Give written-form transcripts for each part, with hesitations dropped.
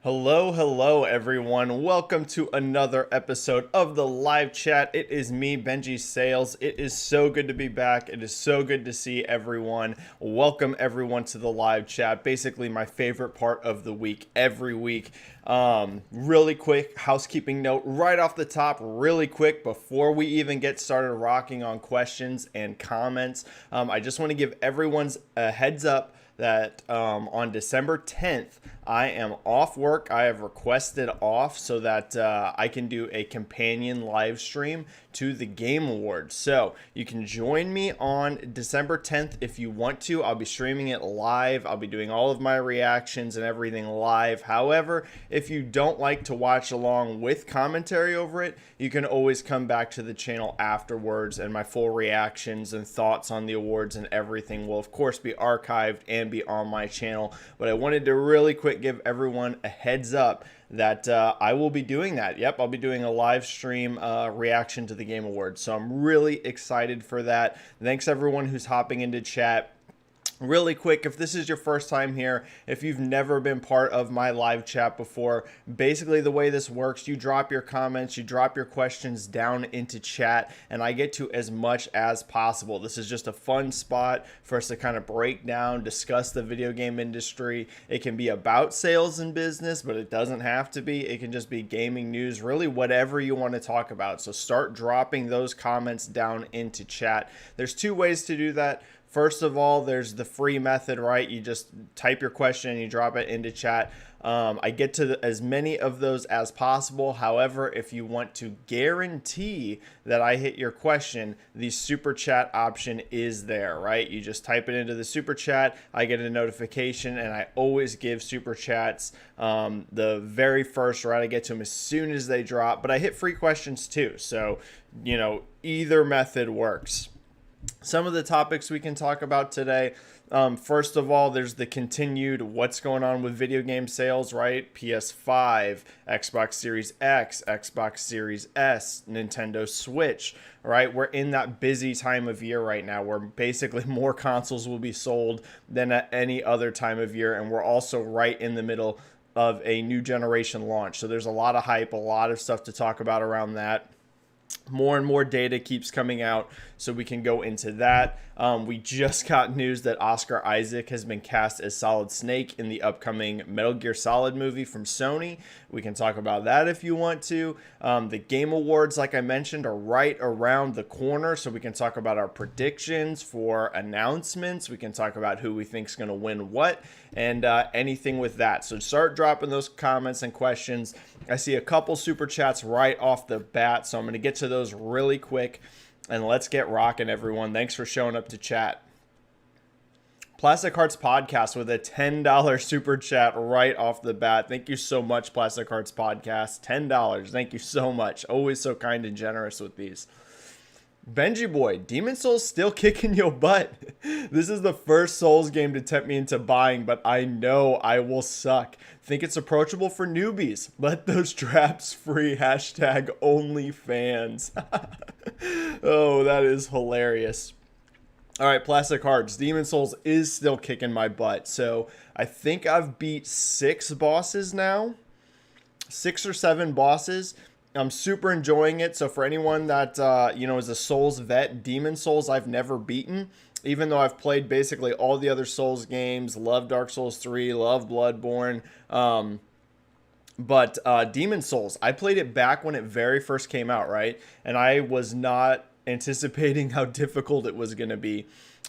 Hello everyone. Welcome to another episode of the live chat. It is me, Benji-Sales. It is so good to be back. It is so good to see everyone. Welcome everyone to the live chat. Basically my favorite part of the week every week. Really quick housekeeping note right off the top, really quick before we even get started rocking on questions and comments. I just want to give everyone's a heads up that on December 10th, I am off work. I have requested off so that I can do a companion live stream to the Game Awards. So you can join me on December 10th if you want to. I'll be streaming it live. I'll be doing all of my reactions and everything live. However, if you don't like to watch along with commentary over it, you can always come back to the channel afterwards, and my full reactions and thoughts on the awards and everything will of course be archived and be on my channel. But I wanted to really quick give everyone a heads up that I will be doing that. Yep, I'll be doing a live stream reaction to the Game Awards. So I'm really excited for that. Thanks everyone who's hopping into chat. Really quick, if this is your first time here, if you've never been part of my live chat before, basically the way this works, you drop your comments, you drop your questions down into chat, and I get to as much as possible. This is just a fun spot for us to kind of break down, discuss the video game industry. It can be about sales and business, but it doesn't have to be. It can just be gaming news, really whatever you want to talk about. So start dropping those comments down into chat. There's two ways to do that. First of all, there's the free method, right? You just type your question and you drop it into chat. I get to as many of those as possible. However, if you want to guarantee that I hit your question, the super chat option is there, right? You just type it into the super chat. I get a notification, and I always give super chats the very first, right? I get to them as soon as they drop, but I hit free questions too. So, either method works. Some of the topics we can talk about today. First of all, there's the continued what's going on with video game sales, right? PS5, Xbox Series X, Xbox Series S, Nintendo Switch, right? We're in that busy time of year right now where basically more consoles will be sold than at any other time of year. And we're also right in the middle of a new generation launch. So there's a lot of hype, a lot of stuff to talk about around that. More and more data keeps coming out, so we can go into that. We just got news that Oscar Isaac has been cast as Solid Snake in the upcoming Metal Gear Solid movie from Sony. We can talk about that if you want to. The Game Awards, like I mentioned, are right around the corner, so we can talk about our predictions for announcements. We can talk about who we think is going to win what, and anything with that. So start dropping those comments and questions. I see a couple super chats right off the bat, so I'm going to get to those really quick, and let's get rocking, everyone. Thanks for showing up to chat. Plastic Hearts Podcast with a $10 super chat right off the bat. Thank you so much, Plastic Hearts Podcast. $10. Thank you so much. Always so kind and generous with these. Benji Boy, Demon Souls still kicking your butt. This is the first Souls game to tempt me into buying, but I know I will suck. Think it's approachable for newbies. Let those traps free. Hashtag OnlyFans. Oh, that is hilarious. All right, Plastic Hearts. Demon Souls is still kicking my butt. So I think I've beat 6 bosses now. 6 or 7 bosses. I'm super enjoying it. So for anyone that, is a Souls vet, Demon Souls I've never beaten. Even though I've played basically all the other Souls games, love Dark Souls 3, love Bloodborne. But Demon Souls, I played it back when it very first came out, right? And I was not anticipating how difficult it was going to be.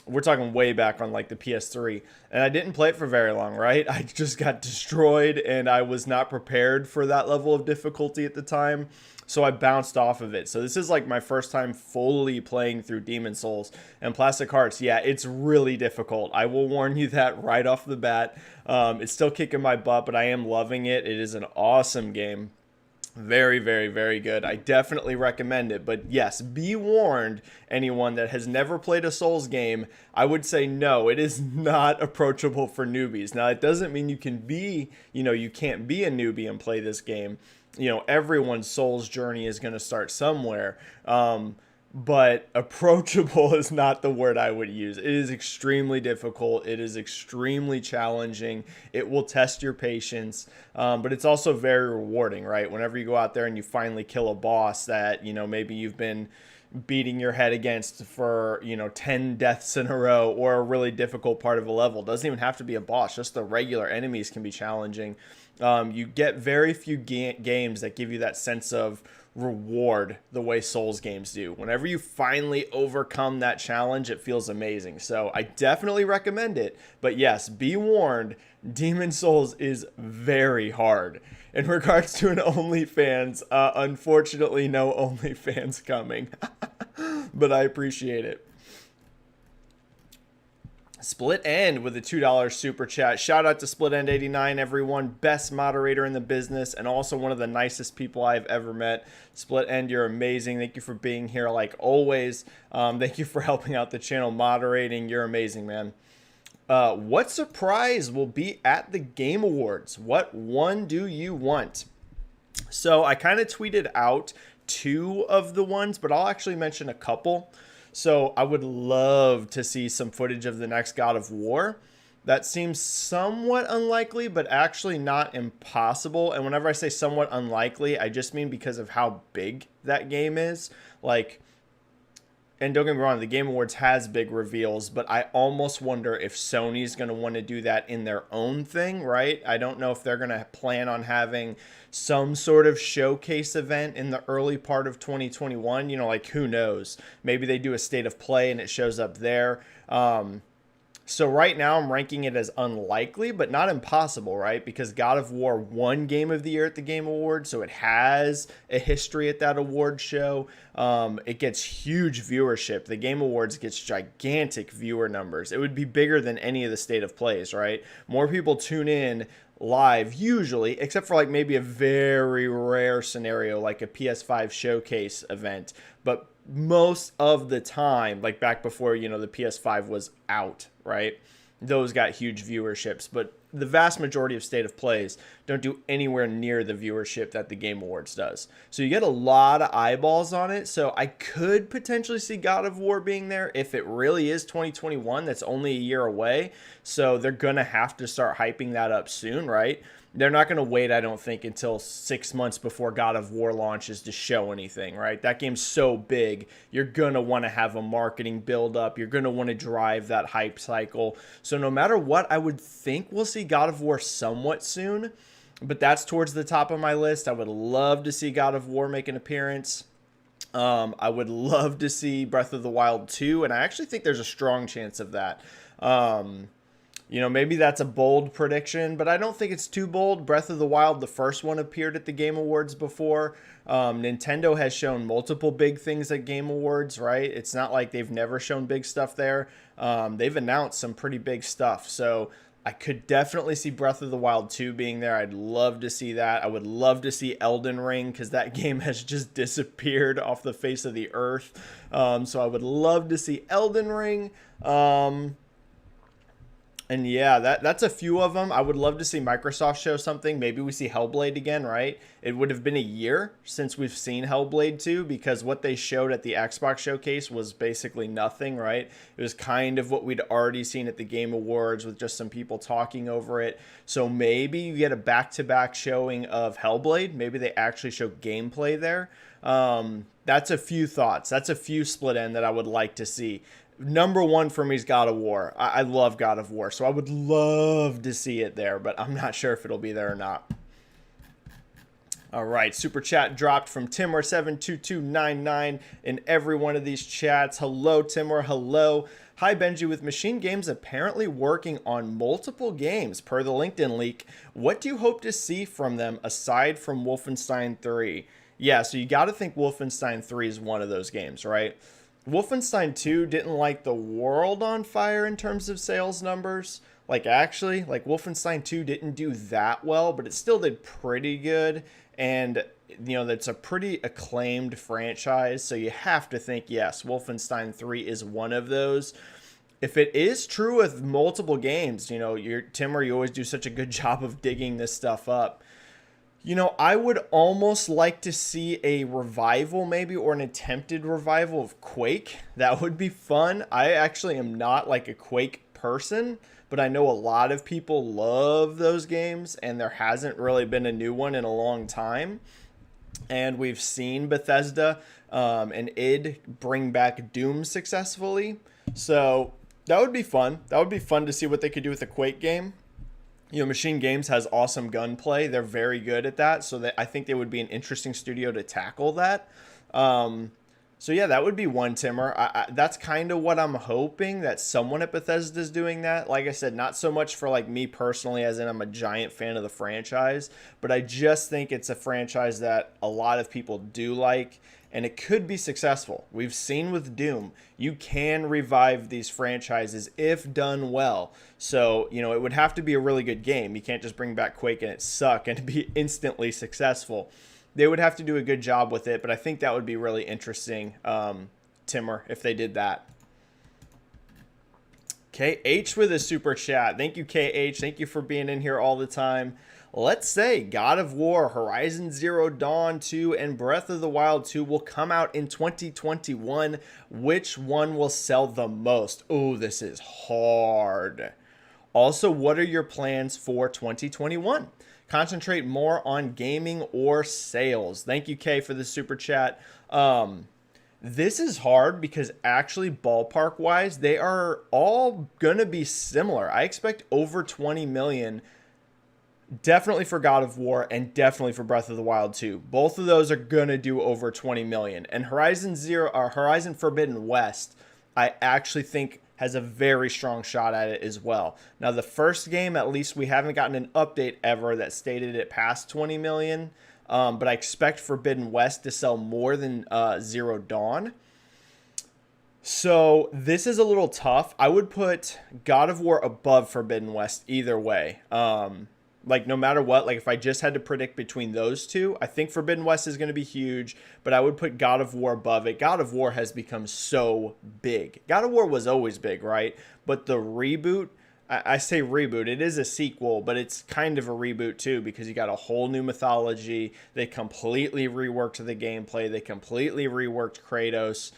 We're talking way back on like the PS3, and I didn't play it for very long, right? I just got destroyed, and I was not prepared for that level of difficulty at the time, so I bounced off of it. So this is like my first time fully playing through Demon Souls. And Plastic Hearts, yeah, it's really difficult. I will warn you that right off the bat. It's still kicking my butt, but I am loving it. It is an awesome game. Very, very, very good. I definitely recommend it. But yes, be warned, anyone that has never played a Souls game, I would say no, it is not approachable for newbies. Now, it doesn't mean you can be, you can't be a newbie and play this game. Everyone's Souls journey is going to start somewhere. but approachable is not the word I would use. It is extremely difficult. It is extremely challenging. It will test your patience, but it's also very rewarding, right? Whenever you go out there and you finally kill a boss that, maybe you've been beating your head against for 10 deaths in a row, or a really difficult part of a level. It doesn't even have to be a boss, just the regular enemies can be challenging. You get very few games that give you that sense of reward the way Souls games do. Whenever you finally overcome that challenge, it feels amazing. So I definitely recommend it. But yes, be warned, Demon Souls is very hard. In regards to an OnlyFans, unfortunately, no OnlyFans coming. But I appreciate it. Split End with a $2 super chat. Shout out to Split End 89, everyone. Best moderator in the business and also one of the nicest people I've ever met. Split End, you're amazing. Thank you for being here like always. Thank you for helping out the channel moderating. You're amazing, man. What surprise will be at the Game Awards? What one do you want? So I kind of tweeted out two of the ones, but I'll actually mention a couple. So I would love to see some footage of the next God of War. That seems somewhat unlikely, but actually not impossible. And whenever I say somewhat unlikely, I just mean because of how big that game is. Like, and don't get me wrong, the Game Awards has big reveals, but I almost wonder if Sony's going to want to do that in their own thing, right? I don't know if they're going to plan on having some sort of showcase event in the early part of 2021. Like, who knows? Maybe they do a state of play and it shows up there. So right now I'm ranking it as unlikely, but not impossible, right? Because God of War won Game of the Year at the Game Awards, so it has a history at that award show. It gets huge viewership. The Game Awards gets gigantic viewer numbers. It would be bigger than any of the state of plays, right? More people tune in live usually, except for like maybe a very rare scenario like a PS5 showcase event. But most of the time, like back before, the PS5 was out, right? Those got huge viewerships, but the vast majority of state of plays don't do anywhere near the viewership that the Game Awards does. So you get a lot of eyeballs on it. So I could potentially see God of War being there if it really is 2021. That's only a year away. So they're going to have to start hyping that up soon, right? They're not going to wait, I don't think, until 6 months before God of War launches to show anything, right? That game's so big, you're going to want to have a marketing build up. You're going to want to drive that hype cycle. So no matter what, I would think we'll see God of War somewhat soon, but that's towards the top of my list. I would love to see God of War make an appearance. I would love to see Breath of the Wild 2, and I actually think there's a strong chance of that. Maybe that's a bold prediction, but I don't think it's too bold. Breath of the Wild, the first one, appeared at the Game Awards before. Nintendo has shown multiple big things at Game Awards, right? It's not like they've never shown big stuff there. They've announced some pretty big stuff. So I could definitely see Breath of the Wild 2 being there. I'd love to see that. I would love to see Elden Ring because that game has just disappeared off the face of the earth. So I would love to see Elden Ring. And yeah, that's a few of them. I would love to see Microsoft show something. Maybe we see Hellblade again, right? It would have been a year since we've seen Hellblade 2 because what they showed at the Xbox showcase was basically nothing, right? It was kind of what we'd already seen at the Game Awards with just some people talking over it. So maybe you get a back-to-back showing of Hellblade. Maybe they actually show gameplay there. That's a few thoughts. That's a few Split End that I would like to see. Number one for me is God of War. I love God of War, so I would love to see it there, but I'm not sure if it'll be there or not. All right, super chat dropped from Timor72299 in every one of these chats. Hello, Timor. Hello. Hi, Benji. With MachineGames apparently working on multiple games per the LinkedIn leak, what do you hope to see from them aside from Wolfenstein 3? Yeah, so you got to think Wolfenstein 3 is one of those games, right? Wolfenstein 2 didn't light the world on fire in terms of sales numbers. Actually, Wolfenstein 2 didn't do that well, but it still did pretty good. And, that's a pretty acclaimed franchise. So you have to think, yes, Wolfenstein 3 is one of those. If it is true with multiple games, Timor, you always do such a good job of digging this stuff up. You know, I would almost like to see a revival, maybe, or an attempted revival of Quake. That would be fun. I actually am not like a Quake person, but I know a lot of people love those games, and there hasn't really been a new one in a long time. And we've seen Bethesda and id bring back Doom successfully. So that would be fun. That would be fun to see what they could do with a Quake game. You know, Machine Games has awesome gunplay. They're very good at that. So that I think they would be an interesting studio to tackle that. Um, so yeah, that would be one, Timmer. That's kind of what I'm hoping, that someone at Bethesda is doing that. Like I said, not so much for like me personally, as in I'm a giant fan of the franchise, but I just think it's a franchise that a lot of people do like, and it could be successful. We've seen with Doom, you can revive these franchises if done well. So, you know, it would have to be a really good game. You can't just bring back Quake and it suck and be instantly successful. They would have to do a good job with it, but I think that would be really interesting, Timmer, if they did that. KH with a super chat. Thank you, KH. Thank you for being in here all the time. Let's say God of War, Horizon Zero Dawn 2, and Breath of the Wild 2 will come out in 2021. Which one will sell the most? Oh, this is hard. Also, what are your plans for 2021? Concentrate more on gaming or sales? Thank you, Kay, for the super chat. This is hard because actually, ballpark wise, they are all gonna be similar. I expect over 20 million, definitely for God of War and definitely for Breath of the Wild 2. Both of those are gonna do over 20 million. And Horizon Forbidden West, I actually think has a very strong shot at it as well. Now, the first game, at least we haven't gotten an update ever that stated it passed 20 million. But I expect Forbidden West to sell more than Zero Dawn. So this is a little tough. I would put God of War above Forbidden West either way. Like no matter what, like if I just had to predict between those two, I think Forbidden West is going to be huge, but I would put God of War above it. God of War has become so big. God of War was always big, right? But the reboot, I say reboot, it is a sequel, but it's kind of a reboot too, because you got a whole new mythology. They completely reworked the gameplay. They completely reworked Kratos.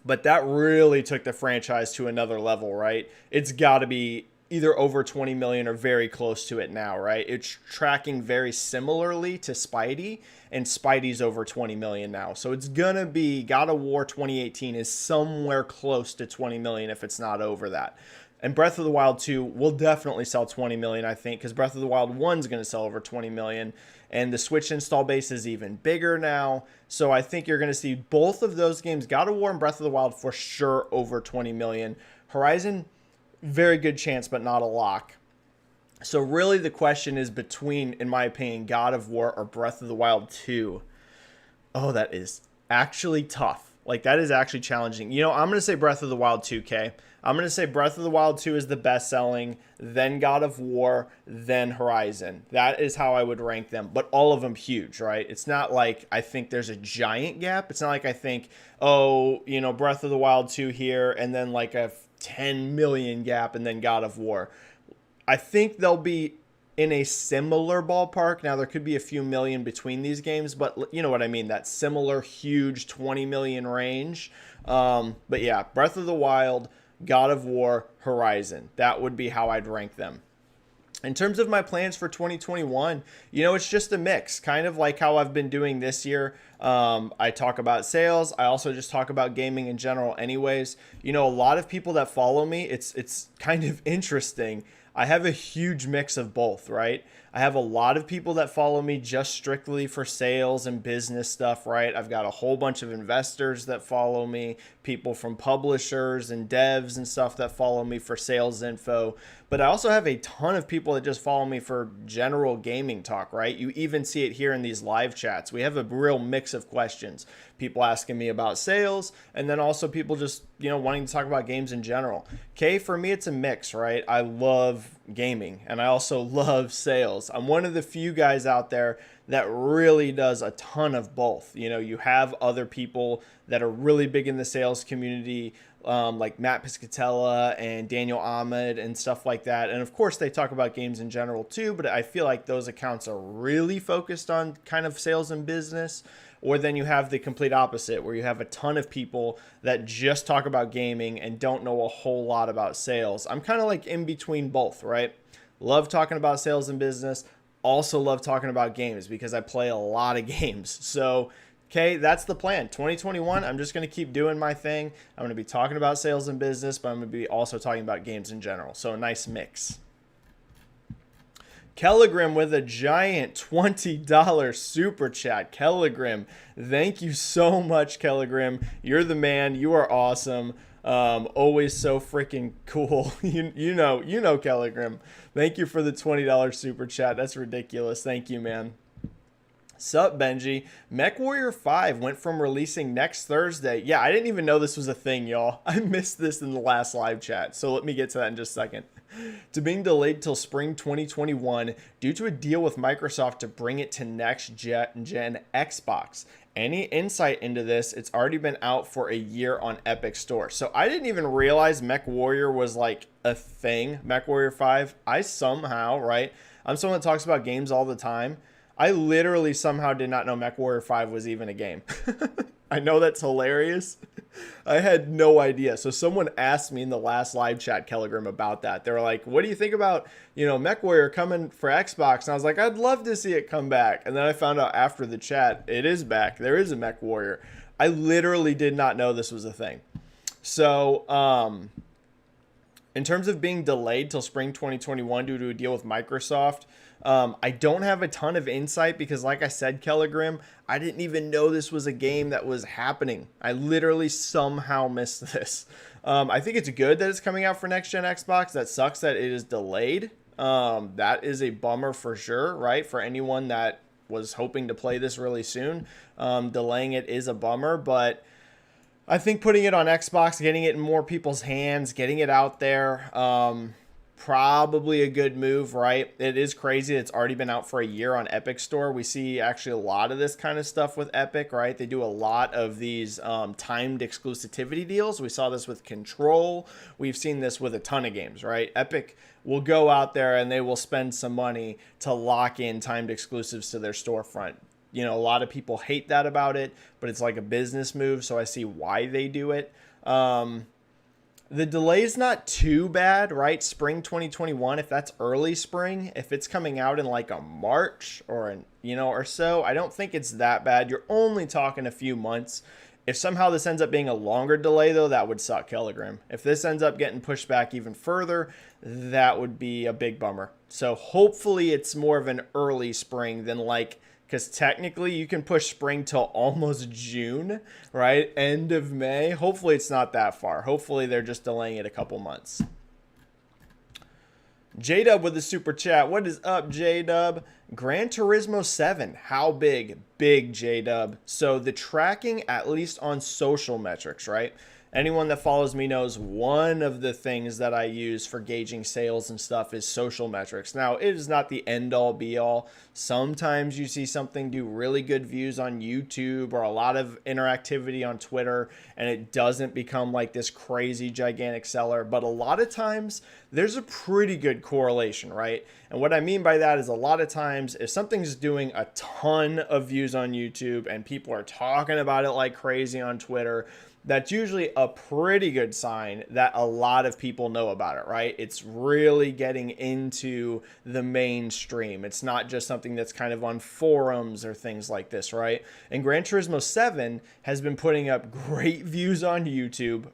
But that really took the franchise to another level, right? It's got to be either over 20 million or very close to it now, right? It's tracking very similarly to Spidey, and Spidey's over 20 million now. So it's going to be God of War 2018 is somewhere close to 20 million if it's not over that. And Breath of the Wild 2 will definitely sell 20 million, I think, because Breath of the Wild 1 is going to sell over 20 million. And the Switch install base is even bigger now. So I think you're going to see both of those games, God of War and Breath of the Wild, for sure over 20 million. Horizon, very good chance, but not a lock. So really the question is between, in my opinion, God of War or Breath of the Wild 2. Oh, that is actually tough. Like, that is actually challenging. You know, I'm going to say Breath of the Wild 2K. I'm going to say Breath of the Wild 2 is the best selling, then God of War, then Horizon. That is how I would rank them, but all of them huge, right? It's not like I think there's a giant gap. It's not like I think, oh, you know, Breath of the Wild 2 here, and then like a 10 million gap, and then God of War. I think they'll be in a similar ballpark. Now, there could be a few million between these games, but you know what I mean, that similar huge 20 million range. But yeah, Breath of the Wild, God of War, Horizon. That would be how I'd rank them. In terms of my plans for 2021, you know, it's just a mix, kind of like how I've been doing this year. I talk about sales. I also just talk about gaming in general anyways. You know, a lot of people that follow me, it's kind of interesting. I have a huge mix of both, right? I have a lot of people that follow me just strictly for sales and business stuff, right? I've got a whole bunch of investors that follow me, people from publishers and devs and stuff that follow me for sales info. But I also have a ton of people that just follow me for general gaming talk, right? You even see it here in these live chats. We have a real mix of questions. People asking me about sales, and then also people just wanting to talk about games in general. Okay, for me, it's a mix, right? I love gaming and I also love sales. I'm one of the few guys out there that really does a ton of both. You have other people that are really big in the sales community, like Matt Piscatella and Daniel Ahmed and stuff like that. And of course, they talk about games in general too, but I feel like those accounts are really focused on kind of sales and business. Or then you have the complete opposite, where you have a ton of people that just talk about gaming and don't know a whole lot about sales. I'm kind of like in between both, right? Love talking about sales and business. Also love talking about games because I play a lot of games. So, okay, that's the plan. 2021, I'm just going to keep doing my thing. I'm going to be talking about sales and business, but I'm going to be also talking about games in general. So a nice mix. Kelligrim with a giant $20 super chat. Kelligrim, thank you so much, Kelligrim. You're the man. You are awesome. Always so freaking cool. You know, Kelligrim. Thank you for the $20 super chat. That's ridiculous. Thank you, man. Sup, Benji. MechWarrior 5 went from releasing next Thursday. Yeah, I didn't even know this was a thing, y'all. I missed this in the last live chat, so let me get to that in just a second. To being delayed till spring 2021 due to a deal with Microsoft to bring it to next gen Xbox. Any insight into this? It's already been out for a year on Epic Store. So I didn't even realize MechWarrior was like a thing. MechWarrior 5. I somehow, right? I'm someone that talks about games all the time. I literally somehow did not know MechWarrior 5 was even a game. I know that's hilarious. I had no idea. So someone asked me in the last live chat, Kelligrim, about that. They were like, what do you think about, MechWarrior coming for Xbox? And I was like, I'd love to see it come back. And then I found out after the chat, it is back. There is a MechWarrior. I literally did not know this was a thing. So, in terms of being delayed till spring 2021 due to a deal with Microsoft, I don't have a ton of insight because, like I said, Kelligrim, I didn't even know this was a game that was happening. I literally somehow missed this. I think it's good that it's coming out for next gen Xbox. That sucks that it is delayed. That is a bummer for sure, right? For anyone that was hoping to play this really soon, delaying it is a bummer, but I think putting it on Xbox, getting it in more people's hands, getting it out there, probably a good move, right? It is crazy. It's already been out for a year on Epic Store. We see actually a lot of this kind of stuff with Epic, right? They do a lot of these timed exclusivity deals. We saw this with Control. We've seen this with a ton of games, right? Epic will go out there and they will spend some money to lock in timed exclusives to their storefront. A lot of people hate that about it, but it's like a business move, so I see why they do it. The delay's not too bad, right? Spring 2021, if that's early spring, if it's coming out in like a March or or so, I don't think it's that bad. You're only talking a few months. If somehow this ends up being a longer delay, though, that would suck, Kelligrim. If this ends up getting pushed back even further, that would be a big bummer. So hopefully it's more of an early spring than because technically you can push spring till almost June, right? End of May. Hopefully it's not that far. Hopefully they're just delaying it a couple months. J-Dub with the super chat. What is up, J-Dub? Gran Turismo 7. How big? Big, J-Dub. So the tracking, at least on social metrics, right? Anyone that follows me knows one of the things that I use for gauging sales and stuff is social metrics. Now, it is not the end-all be-all. Sometimes you see something do really good views on YouTube or a lot of interactivity on Twitter, and it doesn't become like this crazy gigantic seller. But a lot of times, there's a pretty good correlation, right? And what I mean by that is a lot of times, if something's doing a ton of views on YouTube and people are talking about it like crazy on Twitter, that's usually a pretty good sign that a lot of people know about it, right? It's really getting into the mainstream. It's not just something that's kind of on forums or things like this, right? And Gran Turismo 7 has been putting up great views on YouTube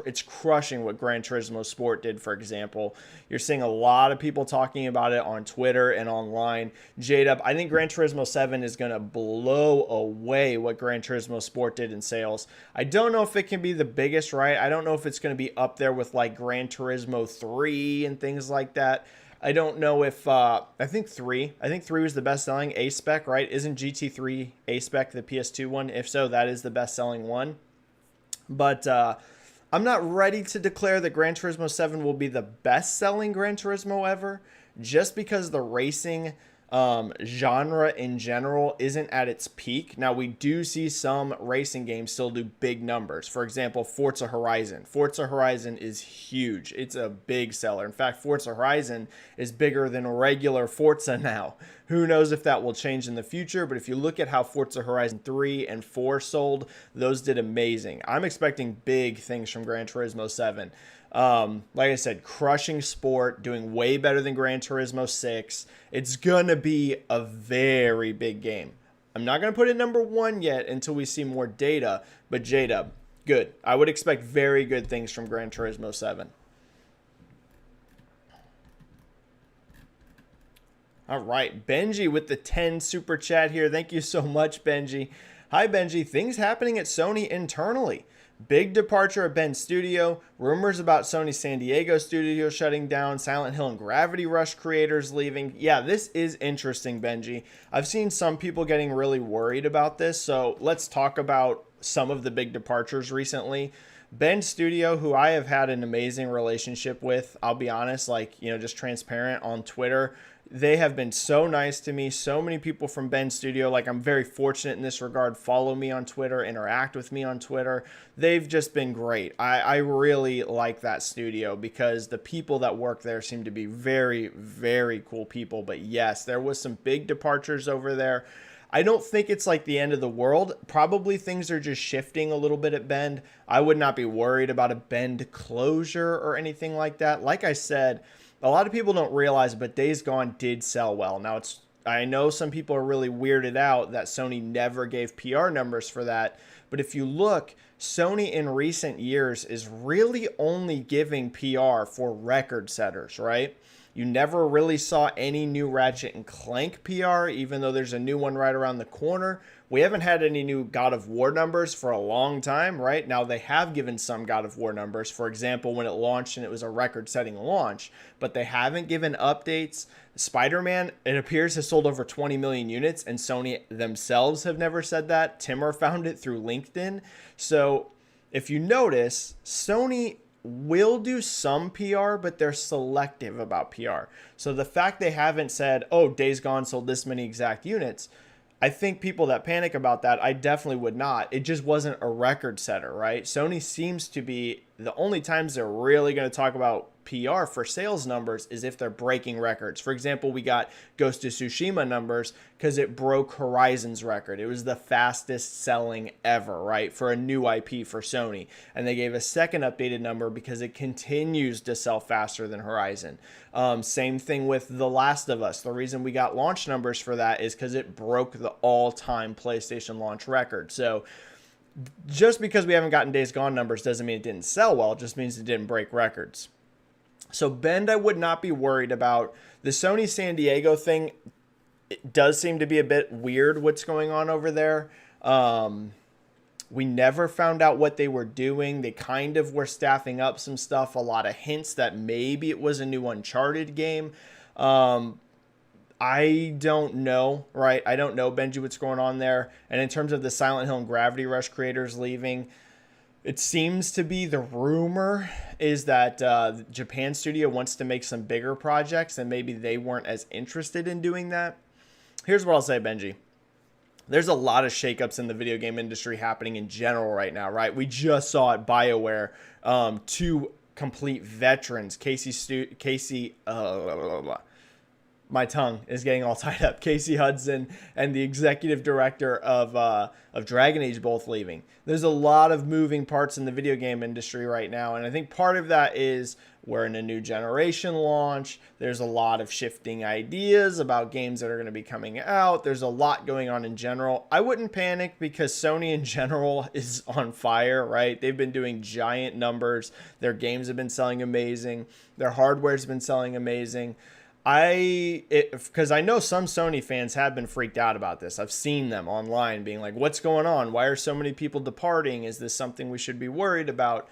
it's crushing what Gran Turismo Sport did, for example. You're seeing a lot of people talking about it on Twitter and online. J-Dub, I think Gran Turismo 7 is going to blow away what Gran Turismo Sport did in sales. I don't know if it can be the biggest, right? I don't know if it's going to be up there with like Gran Turismo 3 and things like that. I don't know if, I think 3 was the best selling A-Spec, right? Isn't GT3 A-Spec the PS2 one? If so, that is the best selling one. But I'm not ready to declare that Gran Turismo 7 will be the best-selling Gran Turismo ever, just because the racing genre in general isn't at its peak. Now, we do see some racing games still do big numbers. For example, Forza Horizon. Forza Horizon is huge. It's a big seller. In fact, Forza Horizon is bigger than regular Forza now. Who knows if that will change in the future, but if you look at how Forza Horizon 3 and 4 sold, those did amazing. I'm expecting big things from Gran Turismo 7. Like I said, crushing sport, doing way better than Gran Turismo 6. It's going to be a very big game. I'm not going to put it number 1 yet until we see more data, but J-Dub, good. I would expect very good things from Gran Turismo 7. All right, Benji with the 10 super chat here. Thank you so much, Benji. Hi, Benji. Things happening at Sony internally. Big departure at Bend Studio, rumors about Sony San Diego studio shutting down, Silent Hill and Gravity Rush creators leaving. Yeah, this is interesting, Benji. I've seen some people getting really worried about this, so let's talk about some of the big departures recently. Bend Studio, who I have had an amazing relationship with, I'll be honest, just transparent on Twitter. They have been so nice to me. So many people from Bend Studio, I'm very fortunate in this regard, follow me on Twitter, interact with me on Twitter. They've just been great. I really like that studio because the people that work there seem to be very, very cool people. But yes, there was some big departures over there. I don't think it's like the end of the world. Probably things are just shifting a little bit at Bend. I would not be worried about a Bend closure or anything like that. Like I said, a lot of people don't realize, but Days Gone did sell well. Now, I know some people are really weirded out that Sony never gave PR numbers for that. But if you look, Sony in recent years is really only giving PR for record setters, right? You never really saw any new Ratchet and Clank PR, even though there's a new one right around the corner. We haven't had any new God of War numbers for a long time, right? Now, they have given some God of War numbers. For example, when it launched and it was a record-setting launch, but they haven't given updates. Spider-Man, it appears, has sold over 20 million units, and Sony themselves have never said that. Timur found it through LinkedIn. So if you notice, Sony will do some PR, but they're selective about PR. So the fact they haven't said, oh, Days Gone sold this many exact units, I think people that panic about that, I definitely would not. It just wasn't a record setter, right? Sony seems to be, the only times they're really going to talk about PR for sales numbers is if they're breaking records. For example, we got Ghost of Tsushima numbers because it broke Horizon's record. It was the fastest selling ever, right, for a new IP for Sony. And they gave a second updated number because it continues to sell faster than Horizon. Same thing with The Last of Us. The reason we got launch numbers for that is because it broke the all-time PlayStation launch record. So just because we haven't gotten Days Gone numbers doesn't mean it didn't sell well. It just means it didn't break records. So Bend, I would not be worried about. The Sony San Diego thing, it does seem to be a bit weird what's going on over there. We never found out what they were doing. They kind of were staffing up some stuff. A lot of hints that maybe it was a new Uncharted game. I don't know, right? I don't know, Benji, what's going on there. And in terms of the Silent Hill and Gravity Rush creators leaving, it seems to be, the rumor is that Japan studio wants to make some bigger projects and maybe they weren't as interested in doing that. Here's what I'll say, Benji. There's a lot of shakeups in the video game industry happening in general right now, right? We just saw at BioWare, two complete veterans, my tongue is getting all tied up. Casey Hudson and the executive director of Dragon Age both leaving. There's a lot of moving parts in the video game industry right now, and I think part of that is we're in a new generation launch. There's a lot of shifting ideas about games that are going to be coming out. There's a lot going on in general. I wouldn't panic because Sony in general is on fire, right? They've been doing giant numbers. Their games have been selling amazing. Their hardware's been selling amazing. Because I know some Sony fans have been freaked out about this. I've seen them online being like, what's going on? Why are so many people departing? Is this something we should be worried about?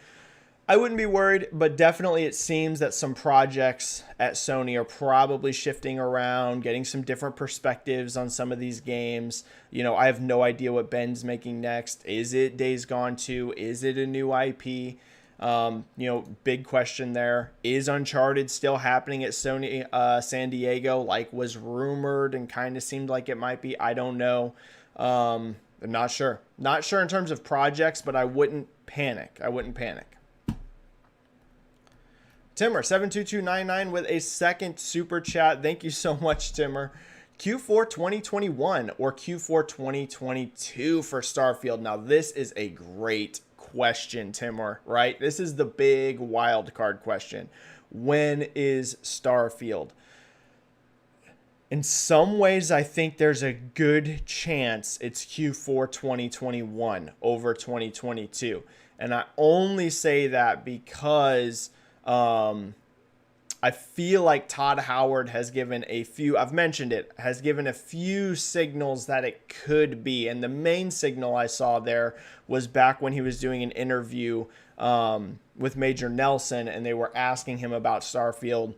I wouldn't be worried, but definitely it seems that some projects at Sony are probably shifting around, getting some different perspectives on some of these games. I have no idea what Ben's making next. Is it Days Gone 2? Is it a new IP? Big question there. Is Uncharted still happening at Sony San Diego, like was rumored and kind of seemed like it might be? I don't know. I'm not sure. Not sure in terms of projects, but I wouldn't panic. Timmer72299 with a second super chat. Thank you so much, Timmer. Q4 2021 or Q4 2022 for Starfield. Now, this is a great question, Timmer, right? This is the big wild card question. When is Starfield? In some ways, I think there's a good chance it's Q4 2021 over 2022. And I only say that because I feel like Todd Howard has given a few, I've mentioned it, has given a few signals that it could be. And the main signal I saw there was back when he was doing an interview with Major Nelson, and they were asking him about Starfield.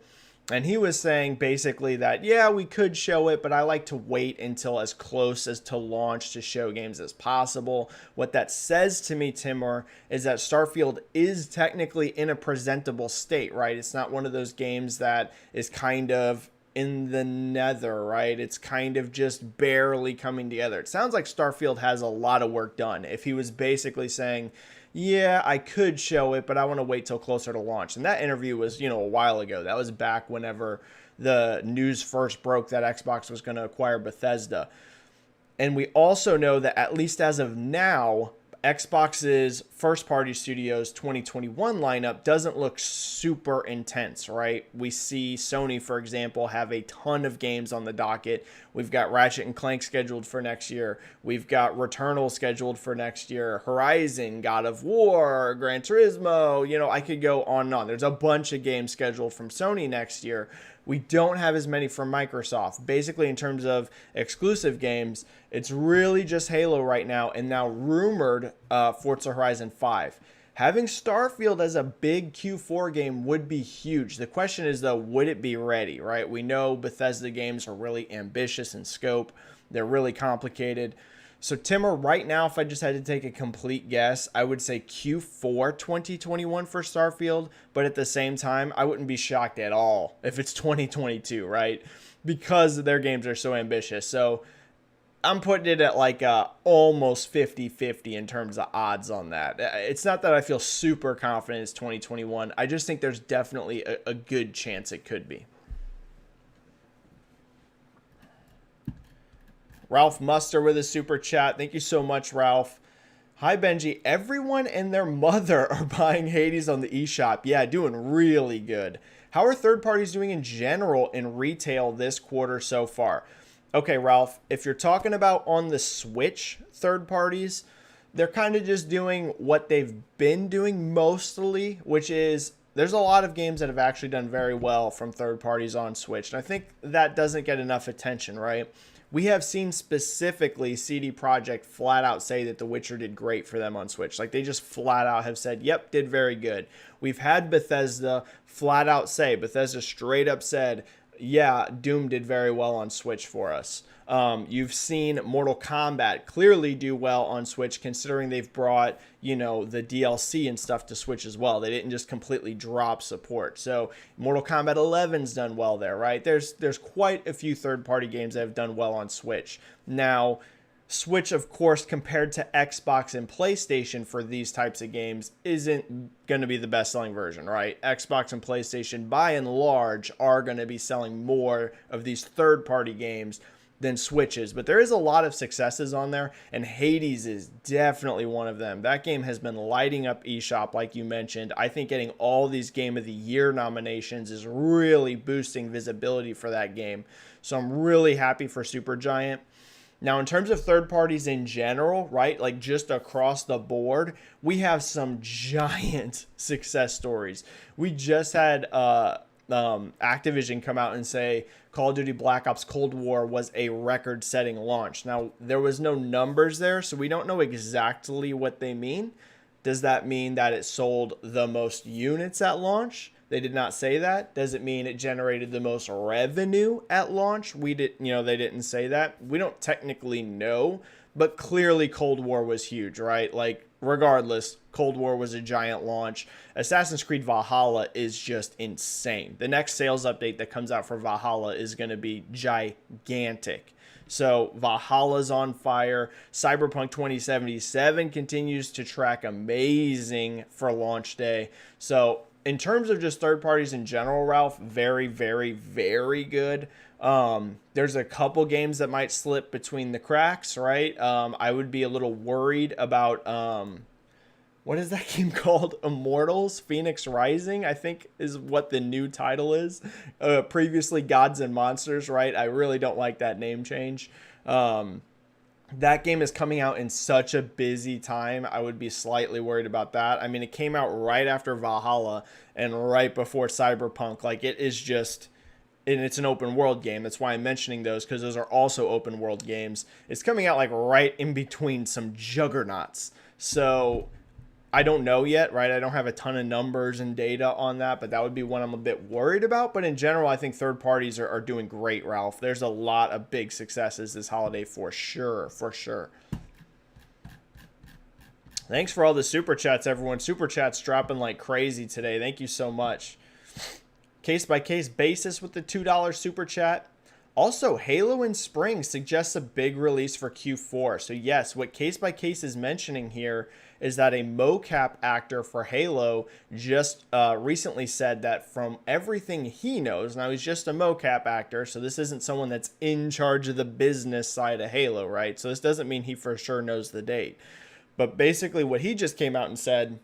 And he was saying basically that, yeah, we could show it, but I like to wait until as close as to launch to show games as possible. What that says to me, Timur, is that Starfield is technically in a presentable state, right? It's not one of those games that is kind of in the nether, right? It's kind of just barely coming together. It sounds like Starfield has a lot of work done. If he was basically saying, yeah, I could show it, but I want to wait till closer to launch. And that interview was, a while ago. That was back whenever the news first broke that Xbox was going to acquire Bethesda. And we also know that at least as of now, Xbox's first-party studios 2021 lineup doesn't look super intense, right? We see Sony, for example, have a ton of games on the docket. We've got Ratchet and Clank scheduled for next year. We've got Returnal scheduled for next year. Horizon, God of War, Gran Turismo. I could go on and on. There's a bunch of games scheduled from Sony next year. We don't have as many from Microsoft. Basically, in terms of exclusive games, it's really just Halo right now, and now rumored Forza Horizon 5. Having Starfield as a big Q4 game would be huge. The question is, though, would it be ready, right? We know Bethesda games are really ambitious in scope. They're really complicated. So, Timmer, right now, if I just had to take a complete guess, I would say Q4 2021 for Starfield. But at the same time, I wouldn't be shocked at all if it's 2022, right? Because their games are so ambitious. So, I'm putting it at like almost 50-50 in terms of odds on that. It's not that I feel super confident it's 2021. I just think there's definitely a good chance it could be. Ralph Muster with a super chat. Thank you so much, Ralph. Hi, Benji. Everyone and their mother are buying Hades on the eShop. Yeah, doing really good. How are third parties doing in general in retail this quarter so far? Okay, Ralph, if you're talking about on the Switch third parties, they're kind of just doing what they've been doing mostly, which is there's a lot of games that have actually done very well from third parties on Switch. And I think that doesn't get enough attention, right? We have seen specifically CD Projekt flat out say that The Witcher did great for them on Switch. Like, they just flat out have said, yep, did very good. We've had Bethesda flat out say, Bethesda straight up said, yeah, Doom did very well on Switch for us. You've seen Mortal Kombat clearly do well on Switch, considering they've brought, the DLC and stuff to Switch as well. They didn't just completely drop support. So Mortal Kombat 11's done well there, right? There's quite a few third-party games that have done well on Switch. Now, Switch, of course, compared to Xbox and PlayStation for these types of games, isn't going to be the best-selling version, right? Xbox and PlayStation, by and large, are going to be selling more of these third-party games than Switches, but there is a lot of successes on there, and Hades is definitely one of them. That game has been lighting up eShop, like you mentioned. I think getting all these Game of the Year nominations is really boosting visibility for that game, so I'm really happy for Supergiant. Now, in terms of third parties in general, right, like just across the board, we have some giant success stories. We just had Activision come out and say Call of Duty Black Ops Cold War was a record-setting launch. Now, there was no numbers there, so we don't know exactly what they mean. Does that mean that it sold the most units at launch? They did not say that. Does it mean it generated the most revenue at launch? They didn't say that. We don't technically know, but clearly Cold War was huge, right? Like, regardless, Cold War was a giant launch. Assassin's Creed Valhalla is just insane. The next sales update that comes out for Valhalla is going to be gigantic. So Valhalla's on fire. Cyberpunk 2077 continues to track amazing for launch day. So in terms of just third parties in general, Ralph, very, very, very good. There's a couple games that might slip between the cracks, right? I would be a little worried about what is that game called? Immortals Phoenix Rising, I think is what the new title is. Previously Gods and Monsters, right? I really don't like that name change. That game is coming out in such a busy time. I would be slightly worried about that. I mean, it came out right after Valhalla and right before Cyberpunk. Like, it is just, and it's an open world game. That's why I'm mentioning those, because those are also open world games. It's coming out like right in between some juggernauts. So I don't know yet, right? I don't have a ton of numbers and data on that, but that would be one I'm a bit worried about. But in general, I think third parties are doing great, Ralph. There's a lot of big successes this holiday for sure, for sure. Thanks for all the super chats, everyone. Super chats dropping like crazy today. Thank you so much. Case by case basis with the $2 super chat. Also, Halo in spring suggests a big release for Q4. So yes, what Case by Case is mentioning here is that a mocap actor for Halo just recently said that from everything he knows, now he's just a mocap actor, so this isn't someone that's in charge of the business side of Halo, right? So this doesn't mean he for sure knows the date. But basically what he just came out and said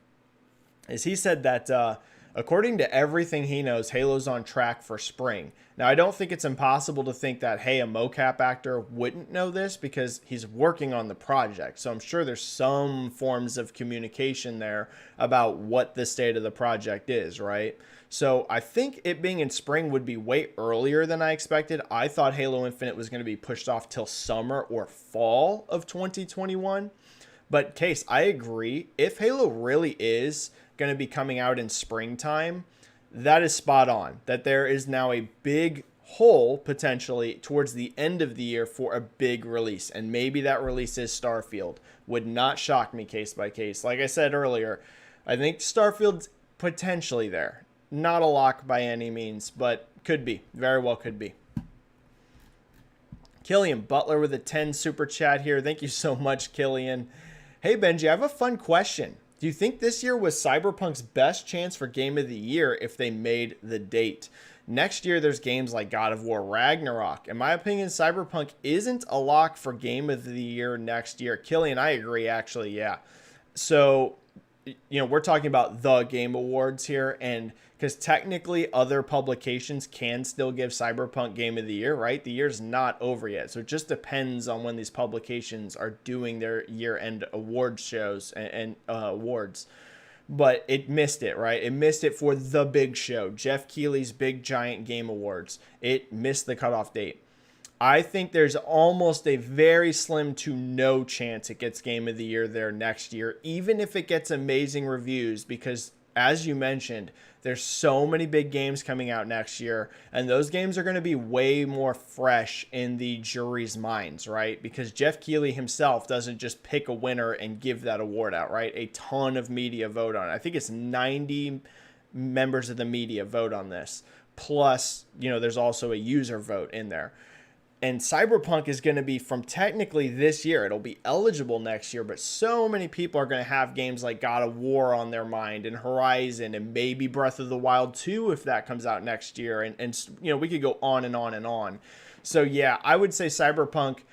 is he said that according to everything he knows, Halo's on track for spring. Now, I don't think it's impossible to think that, hey, a mocap actor wouldn't know this because he's working on the project. So I'm sure there's some forms of communication there about what the state of the project is, right? So I think it being in spring would be way earlier than I expected. I thought Halo Infinite was going to be pushed off till summer or fall of 2021. But Case, I agree. If Halo really is going to be coming out in springtime, that is spot on. That there is now a big hole potentially towards the end of the year for a big release. And maybe that release is Starfield. Would not shock me case by case. Like I said earlier, I think Starfield's potentially there. Not a lock by any means, but could be. Very well could be. Killian Butler with a 10 super chat here. Thank you so much, Killian. Hey, Benji, I have a fun question. Do you think this year was Cyberpunk's best chance for Game of the Year if they made the date? Next year, there's games like God of War Ragnarok. In my opinion, Cyberpunk isn't a lock for Game of the Year next year. Killian, I agree, actually, yeah. So, you know, we're talking about the Game Awards here, and because technically other publications can still give Cyberpunk Game of the Year, right? The year's not over yet. So it just depends on when these publications are doing their year-end award shows and awards. But it missed it, right? It missed it for the big show, Jeff Keighley's Big Giant Game Awards. It missed the cutoff date. I think there's almost a very slim to no chance it gets Game of the Year there next year, even if it gets amazing reviews, because as you mentioned, there's so many big games coming out next year, and those games are going to be way more fresh in the jury's minds, right? Because Jeff Keighley himself doesn't just pick a winner and give that award out, right? A ton of media vote on it. I think it's 90 members of the media vote on this. Plus, you know, there's also a user vote in there. And Cyberpunk is going to be from technically this year. It'll be eligible next year, but so many people are going to have games like God of War on their mind and Horizon and maybe Breath of the Wild 2 if that comes out next year. And you know, we could go on and on and on. So yeah, I would say Cyberpunk,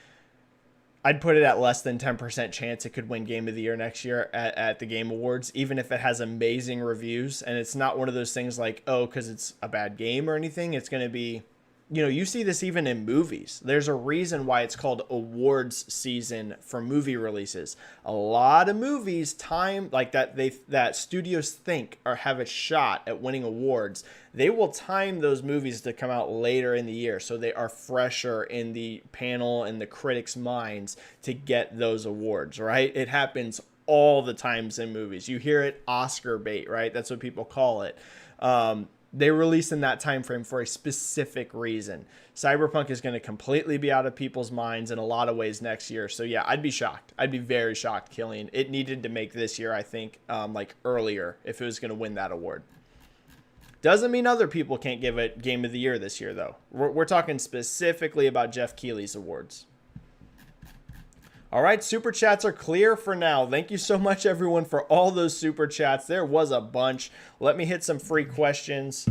I'd put it at less than 10% chance it could win Game of the Year next year at the Game Awards, even if it has amazing reviews. And it's not one of those things like, oh, because it's a bad game or anything. It's going to be, you know, you see this even in movies. There's a reason why it's called awards season for movie releases. A lot of movies time like that studios think or have a shot at winning awards. They will time those movies to come out later in the year so they are fresher in the panel and the critics' minds to get those awards, right? It happens all the times in movies. You hear it Oscar bait, right? That's what people call it. They release in that time frame for a specific reason. Cyberpunk is going to completely be out of people's minds in a lot of ways next year. So yeah, I'd be shocked. I'd be very shocked, Killian. It needed to make this year, I think, like earlier if it was going to win that award. Doesn't mean other people can't give it Game of the Year this year, though. We're talking specifically about Jeff Keighley's awards. All right, super chats are clear for now. Thank you so much, everyone, for all those super chats. There was a bunch. Let me hit some free questions.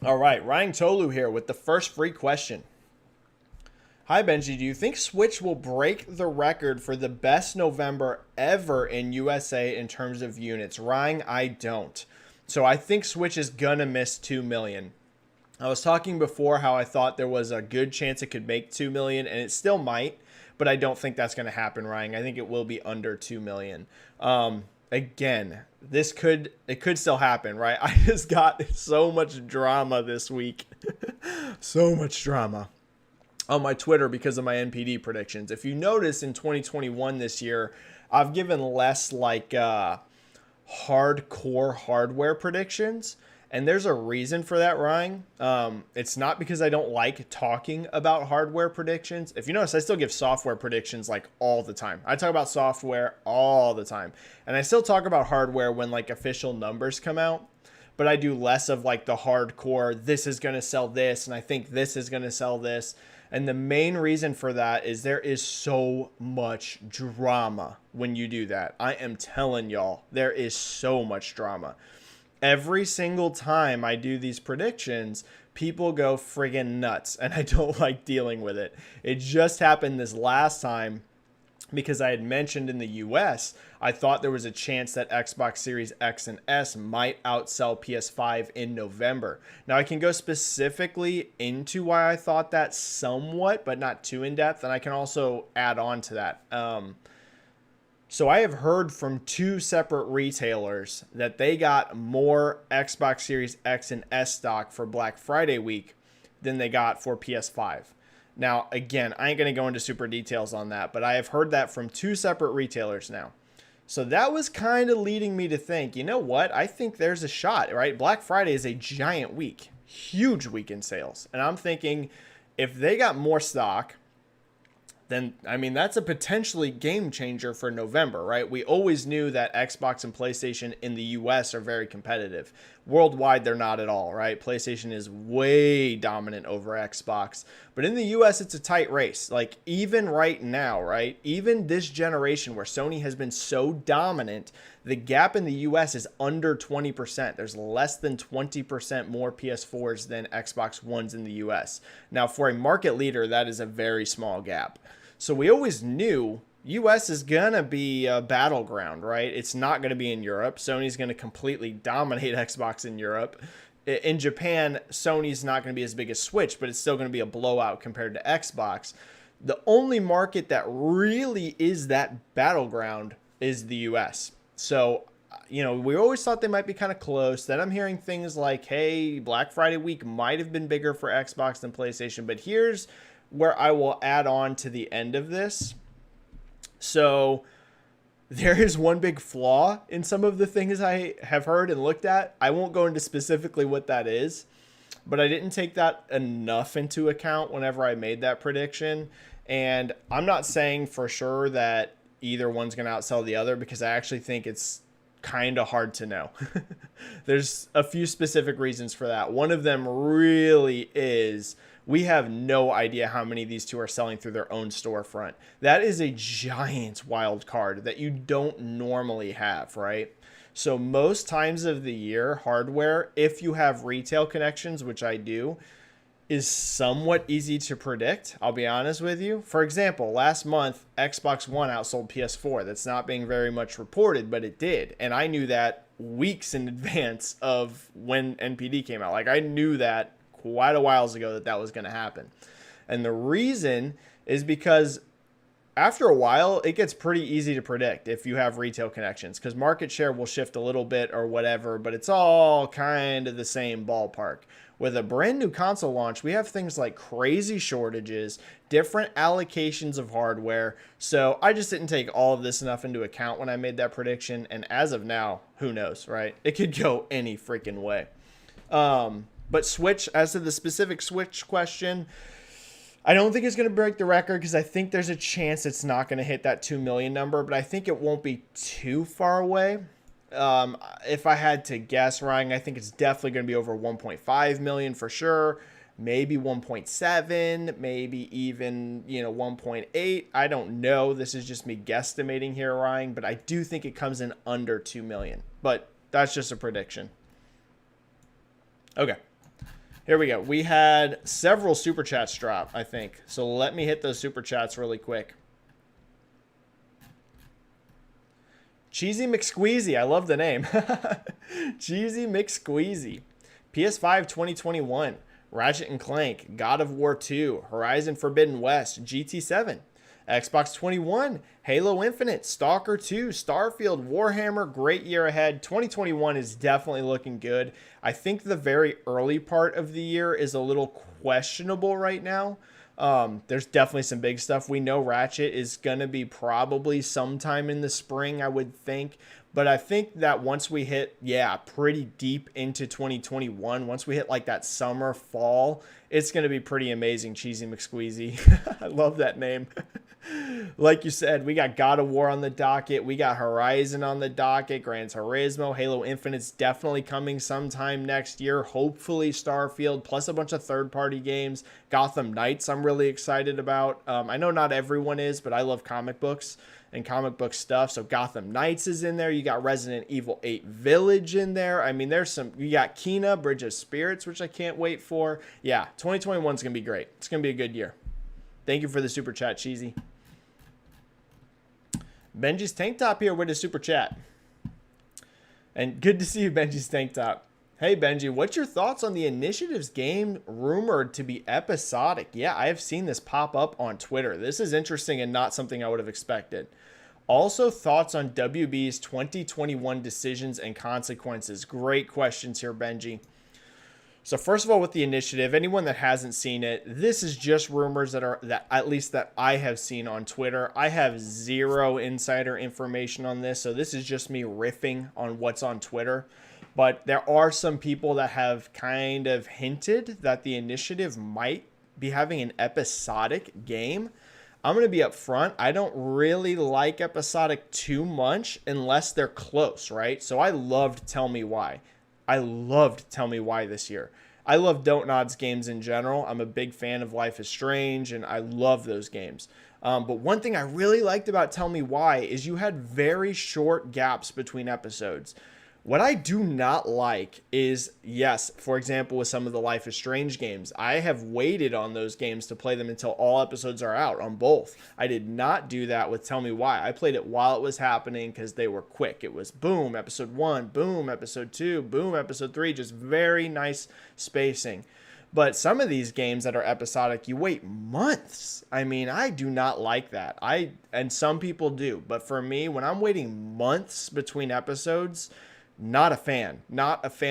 All right, Ryan Tolu here with the first free question. Hi, Benji. Do you think Switch will break the record for the best November ever in USA in terms of units? Ryan, I don't. So I think Switch is going to miss 2 million. I was talking before how I thought there was a good chance it could make 2 million, and it still might, but I don't think that's going to happen, Ryan. I think it will be under 2 million. Again, it could still happen, right? I just got so much drama this week. So much drama on my Twitter because of my NPD predictions. If you notice in 2021 this year, I've given less like hardcore hardware predictions. And there's a reason for that, Ryan. It's not because I don't like talking about hardware predictions. If you notice, I still give software predictions like all the time. I talk about software all the time. And I still talk about hardware when like official numbers come out. But I do less of like the hardcore, this is going to sell this, and I think this is going to sell this. And the main reason for that is there is so much drama when you do that. I am telling y'all, there is so much drama. Every single time I do these predictions, people go friggin' nuts, and I don't like dealing with it. It just happened this last time because I had mentioned in the US, I thought there was a chance that Xbox Series X and S might outsell PS5 in November. Now, I can go specifically into why I thought that somewhat, but not too in depth, and I can also add on to that. So I have heard from 2 separate retailers that they got more Xbox Series X and S stock for Black Friday week than they got for PS5. Now, again, I ain't going to go into super details on that, but I have heard that from 2 separate retailers now. So that was kind of leading me to think, you know what? I think there's a shot, right? Black Friday is a giant week, huge week in sales. And I'm thinking if they got more stock, then, I mean, that's a potentially game changer for November, right? We always knew that Xbox and PlayStation in the US are very competitive. Worldwide, they're not at all, right? PlayStation is way dominant over Xbox. But in the US, it's a tight race. Like, even right now, right? Even this generation where Sony has been so dominant, the gap in the US is under 20%. There's less than 20% more PS4s than Xbox Ones in the US. Now, for a market leader, that is a very small gap. So we always knew US is going to be a battleground, right? It's not going to be in Europe. Sony's going to completely dominate Xbox in Europe. In Japan, Sony's not going to be as big as Switch, but it's still going to be a blowout compared to Xbox. The only market that really is that battleground is the US. So, you know, we always thought they might be kind of close. Then I'm hearing things like, hey, Black Friday week might have been bigger for Xbox than PlayStation. But here's where I will add on to the end of this. So there is one big flaw in some of the things I have heard and looked at. I won't go into specifically what that is, but I didn't take that enough into account whenever I made that prediction. And I'm not saying for sure that either one's going to outsell the other because I actually think it's kind of hard to know. There's a few specific reasons for that. One of them really is we have no idea how many of these two are selling through their own storefront. That is a giant wild card that you don't normally have, right? So most times of the year, hardware, if you have retail connections, which I do, is somewhat easy to predict. I'll be honest with you. For example, last month, Xbox One outsold PS4. That's not being very much reported, but it did. And I knew that weeks in advance of when NPD came out. Like, I knew that quite a while ago that was going to happen. And the reason is because after a while, it gets pretty easy to predict if you have retail connections, because market share will shift a little bit or whatever, but it's all kind of the same ballpark. With a brand new console launch, we have things like crazy shortages, different allocations of hardware. So I just didn't take all of this enough into account when I made that prediction. And as of now, who knows, right? It could go any freaking way. But Switch, as to the specific Switch question, I don't think it's going to break the record, because I think there's a chance it's not going to hit that 2 million number, but I think it won't be too far away. If I had to guess, Ryan, I think it's definitely going to be over 1.5 million for sure. Maybe 1.7, maybe even, 1.8. I don't know. This is just me guesstimating here, Ryan, but I do think it comes in under 2 million. But that's just a prediction. Okay. Here we go. We had several super chats drop, I think. So let me hit those super chats really quick. Cheesy McSqueezy. I love the name. Cheesy McSqueezy. PS5 2021. Ratchet and Clank. God of War 2. Horizon Forbidden West. GT7. Xbox 21. Halo Infinite. Stalker 2. Starfield. Warhammer. Great year ahead. 2021 is definitely looking good. I think the very early part of the year is a little questionable right now. There's definitely some big stuff. We know Ratchet is going to be probably sometime in the spring, I would think. But I think that once we hit, pretty deep into 2021, once we hit like that summer, fall, it's going to be pretty amazing, Cheesy McSqueezy. I love that name. Like you said, we got God of War on the docket. We got Horizon on the docket. Gran Turismo. Halo Infinite's definitely coming sometime next year. Hopefully Starfield, plus a bunch of third-party games. Gotham Knights I'm really excited about. I know not everyone is, but I love comic books and comic book stuff. So Gotham Knights is in there. You got Resident Evil 8 Village in there. I mean, you got Kena, Bridge of Spirits, which I can't wait for. Yeah, 2021 is going to be great. It's going to be a good year. Thank you for the super chat, Cheesy. Benji's Tank Top here with a super chat. And good to see you, Benji's Tank Top. Hey, Benji, what's your thoughts on the Initiatives game rumored to be episodic? Yeah, I have seen this pop up on Twitter. This is interesting and not something I would have expected. Also, thoughts on WB's 2021 decisions and consequences. Great questions here, Benji. So first of all, with the Initiative, anyone that hasn't seen it, this is just rumors that at least that I have seen on Twitter. I have zero insider information on this, so this is just me riffing on what's on Twitter. But there are some people that have kind of hinted that the Initiative might be having an episodic game. I'm going to be upfront. I don't really like episodic too much unless they're close, right? So I loved Tell Me Why. I loved Tell Me Why this year. I love Don't Nod's games in general. I'm a big fan of Life is Strange, and I love those games. But one thing I really liked about Tell Me Why is you had very short gaps between episodes. What I do not like is, yes, for example, with some of the Life is Strange games, I have waited on those games to play them until all episodes are out on both. I did not do that with Tell Me Why. I played it while it was happening because they were quick. It was boom, episode 1, boom, episode 2, boom, episode 3, just very nice spacing. But some of these games that are episodic, you wait months. I mean, I do not like that. And some people do. But for me, when I'm waiting months between episodes, not a fan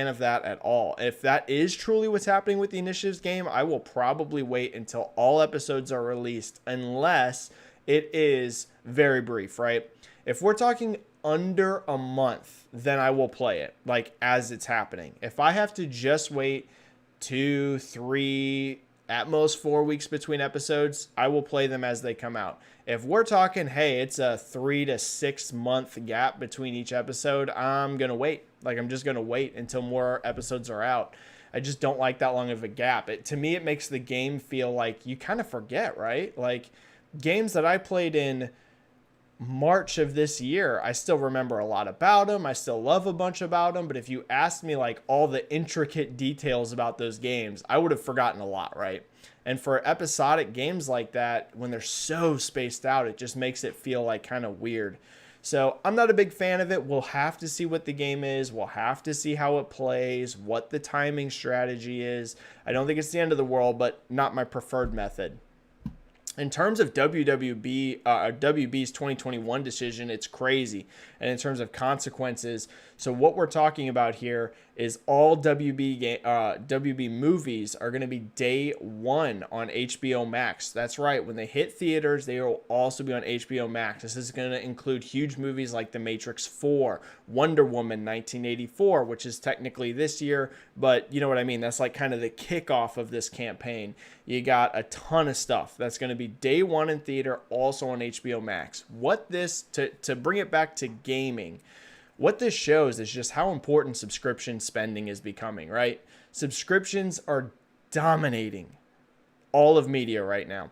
of that at all. If that is truly what's happening with the Initiatives game, I will probably wait until all episodes are released, unless it is very brief, right? If we're talking under a month, then I will play it, like as it's happening. If I have to just wait 2, 3, at most 4 weeks between episodes, I will play them as they come out. If we're talking, hey, it's a 3 to 6 month gap between each episode, I'm going to wait. Like, I'm just going to wait until more episodes are out. I just don't like that long of a gap. To me, it makes the game feel like you kind of forget, right? Like, games that I played in March of this year, I still remember a lot about them. I still love a bunch about them. But if you asked me like all the intricate details about those games, I would have forgotten a lot, right? And for episodic games like that, when they're so spaced out, it just makes it feel like kind of weird. So I'm not a big fan of it. We'll have to see what the game is. We'll have to see how it plays, what the timing strategy is. I don't think it's the end of the world, but not my preferred method. In terms of WB's 2021 decision, it's crazy. And in terms of consequences, so what we're talking about here is all WB movies are going to be day one on HBO Max. That's right. When they hit theaters, they will also be on HBO Max. This is going to include huge movies like The Matrix 4, Wonder Woman 1984, which is technically this year, but you know what I mean? That's like kind of the kickoff of this campaign. You got a ton of stuff that's going to be day one in theater, also on HBO Max. What this, to bring it back to gaming, what this shows is just how important subscription spending is becoming, right? Subscriptions are dominating all of media right now.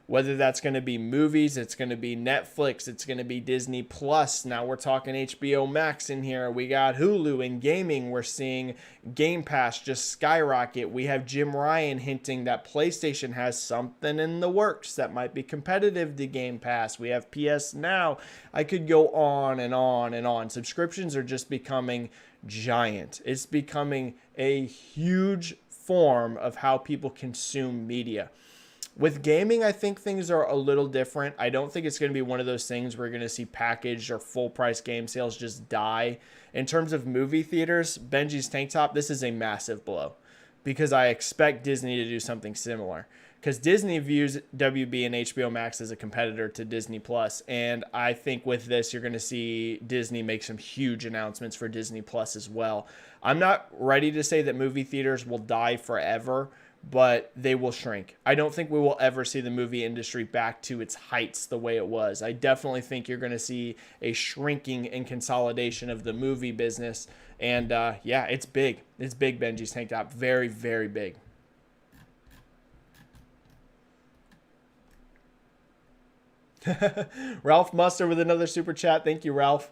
Whether that's going to be movies, it's going to be Netflix, it's going to be Disney Plus. Now we're talking HBO Max in here. We got Hulu. In gaming, we're seeing Game Pass just skyrocket. We have Jim Ryan hinting that PlayStation has something in the works that might be competitive to Game Pass. We have PS Now. I could go on and on and on. Subscriptions are just becoming giant. It's becoming a huge form of how people consume media. With gaming, I think things are a little different. I don't think it's going to be one of those things where you're going to see packaged or full price game sales just die. In terms of movie theaters, Benji's Tank Top, this is a massive blow because I expect Disney to do something similar. Because Disney views WB and HBO Max as a competitor to Disney Plus, and I think with this, you're going to see Disney make some huge announcements for Disney Plus as well. I'm not ready to say that movie theaters will die forever, but they will shrink. I don't think we will ever see the movie industry back to its heights the way it was. I definitely think you're going to see a shrinking and consolidation of the movie business. And yeah, it's big. It's big, Benji's Tank Top. Very, very big. Ralph Muster with another super chat. Thank you, Ralph.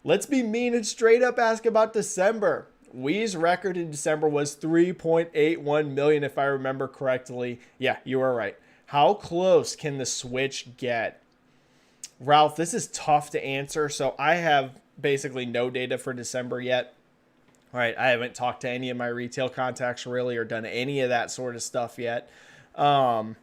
Let's be mean and straight up ask about December. Wii's record in December was 3.81 million, if I remember correctly. Yeah, you are right. How close can the Switch get? Ralph, this is tough to answer. So I have basically no data for December yet. All right, I haven't talked to any of my retail contacts really or done any of that sort of stuff yet. 3.8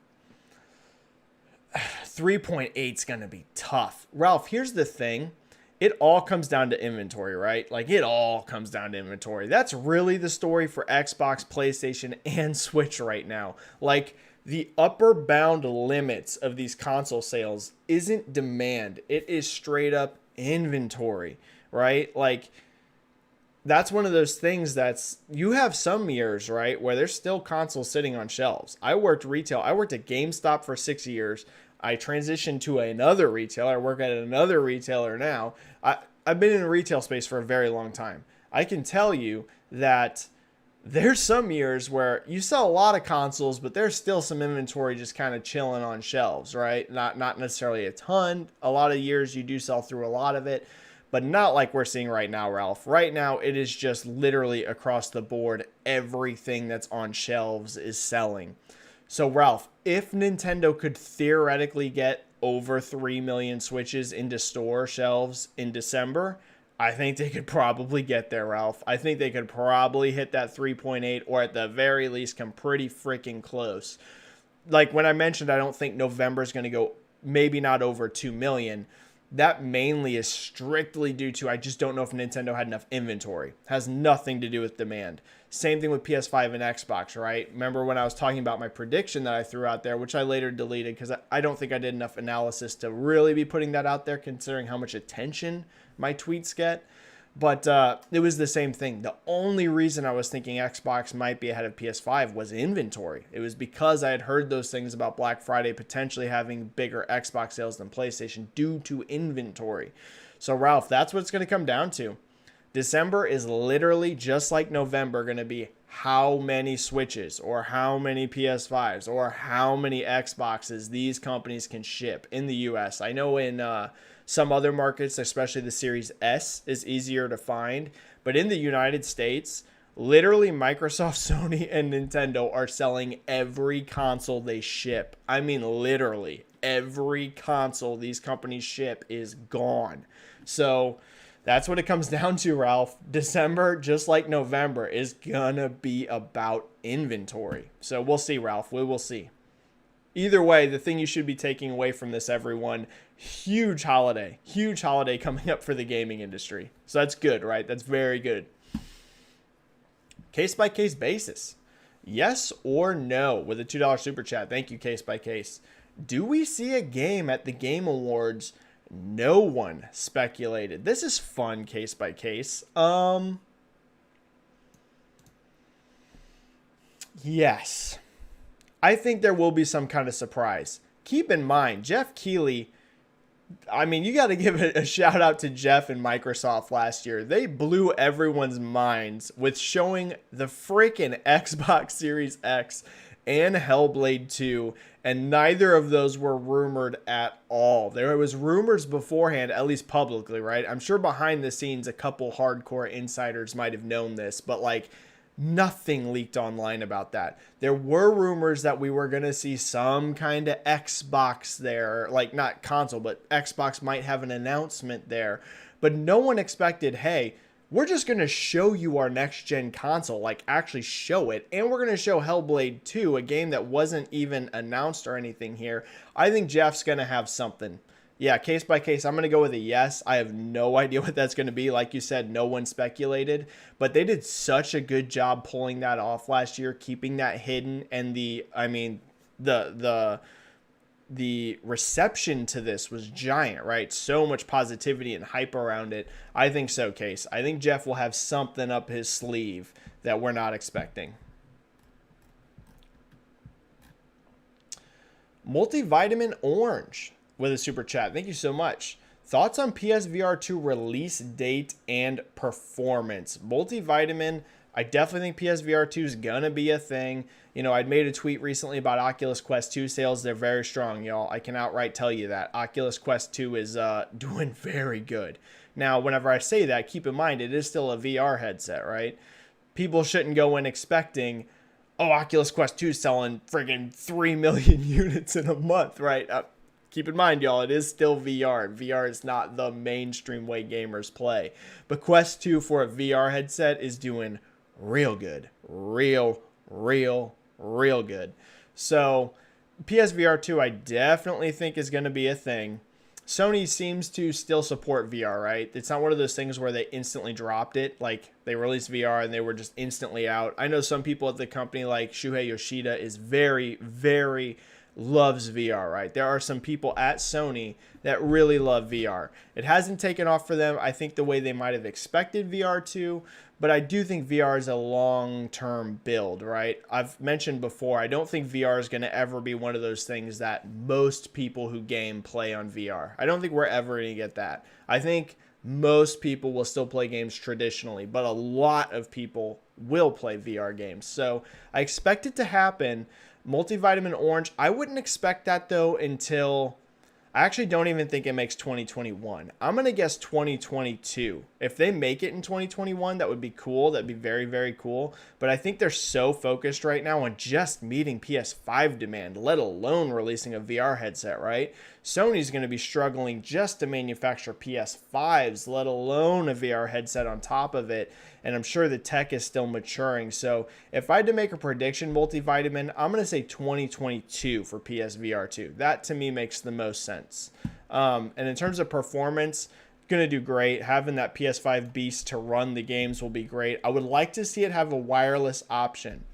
is going to be tough. Ralph, here's the thing. It all comes down to inventory, right? Like, it all comes down to inventory. That's really the story for Xbox, PlayStation, and Switch right now. Like, the upper bound limits of these console sales isn't demand. It is straight up inventory, right? Like, that's one of those things that's, you have some years, right, where there's still consoles sitting on shelves. I worked retail. I worked at GameStop for 6 years. I transitioned to another retailer. I work at another retailer now. I've been in the retail space for a very long time. I can tell you that there's some years where you sell a lot of consoles, but there's still some inventory just kind of chilling on shelves, right? Not necessarily a ton. A lot of years you do sell through a lot of it, but not like we're seeing right now, Ralph. Right now, it is just literally across the board. Everything that's on shelves is selling. So, Ralph, if Nintendo could theoretically get over 3 million Switches into store shelves in December, I think they could probably get there, Ralph. I think they could probably hit that 3.8 or at the very least come pretty freaking close. Like when I mentioned, I don't think November is going to go maybe not over 2 million. That mainly is strictly due to I just don't know if Nintendo had enough inventory. Has nothing to do with demand. Same thing with PS5 and Xbox, right? Remember when I was talking about my prediction that I threw out there, which I later deleted because I don't think I did enough analysis to really be putting that out there considering how much attention my tweets get. But it was the same thing. The only reason I was thinking Xbox might be ahead of PS5 was inventory. It was because I had heard those things about Black Friday potentially having bigger Xbox sales than PlayStation due to inventory. So, Ralph, that's what it's going to come down to. December is literally just like November going to be how many Switches or how many PS5s or how many Xboxes these companies can ship in the US. I know in some other markets, especially the Series S, is easier to find. But in the United States, literally Microsoft, Sony, and Nintendo are selling every console they ship. I mean, literally every console these companies ship is gone. So that's what it comes down to, Ralph. December, just like November, is gonna be about inventory. So we'll see, Ralph. We will see. Either way, the thing you should be taking away from this, everyone, huge holiday coming up for the gaming industry. So that's good, right? That's very good. Case by case basis. Yes or no with a $2 super chat. Thank you, Case by Case. Do we see a game at the Game Awards no one speculated? This is fun, Case by Case. Yes. I think there will be some kind of surprise. Keep in mind, Jeff Keighley, I mean, you got to give a shout out to Jeff and Microsoft last year. They blew everyone's minds with showing the freaking Xbox Series X and Hellblade 2, and neither of those were rumored at all. There was rumors beforehand, at least publicly, right? I'm sure behind the scenes a couple hardcore insiders might have known this, but like nothing leaked online about that. There were rumors that we were going to see some kind of Xbox there, like not console, but Xbox might have an announcement there. But no one expected, hey, we're just going to show you our next gen console, like actually show it. And we're going to show Hellblade 2, a game that wasn't even announced or anything here. I think Jeff's going to have something. Yeah, case by case, I'm going to go with a yes. I have no idea what that's going to be. Like you said, no one speculated, but they did such a good job pulling that off last year, keeping that hidden. And the reception to this was giant, right? So much positivity and hype around it. I think so, Case. I think Jeff will have something up his sleeve that we're not expecting. Multivitamin Orange with a super chat. Thank you so much. Thoughts on PSVR 2 release date and performance? Multivitamin, I definitely think PSVR 2 is going to be a thing. You know, I'd made a tweet recently about Oculus Quest 2 sales. They're very strong, y'all. I can outright tell you that. Oculus Quest 2 is doing very good. Now, whenever I say that, keep in mind, it is still a VR headset, right? People shouldn't go in expecting, oh, Oculus Quest 2 is selling friggin' 3 million units in a month, right? Keep in mind, y'all, it is still VR. VR is not the mainstream way gamers play. But Quest 2 for a VR headset is doing real good. Real good. So PSVR 2 I definitely think is going to be a thing. Sony seems to still support VR, right? It's not one of those things where they instantly dropped it. Like they released VR and they were just instantly out. I know some people at the company like Shuhei Yoshida is very loves VR, right? There are some people at Sony that really love VR. It hasn't taken off for them, I think, the way they might have expected VR to, but I do think VR is a long-term build, right? I've mentioned before, I don't think VR is going to ever be one of those things that most people who game play on VR. I don't think we're ever going to get that. I think most people will still play games traditionally, but a lot of people will play VR games. So I expect it to happen. Multivitamin Orange, I wouldn't expect that though until, I actually don't even think it makes 2021. I'm going to guess 2022. If they make it in 2021, that would be cool. That'd be very cool. But I think they're so focused right now on just meeting PS5 demand, let alone releasing a VR headset, right? Sony's going to be struggling just to manufacture PS5s, let alone a VR headset on top of it. And I'm sure the tech is still maturing. So if I had to make a prediction, Multivitamin, I'm going to say 2022 for PSVR 2. That to me makes the most sense. And in terms of performance, going to do great. Having that PS5 beast to run the games will be great. I would like to see it have a wireless option.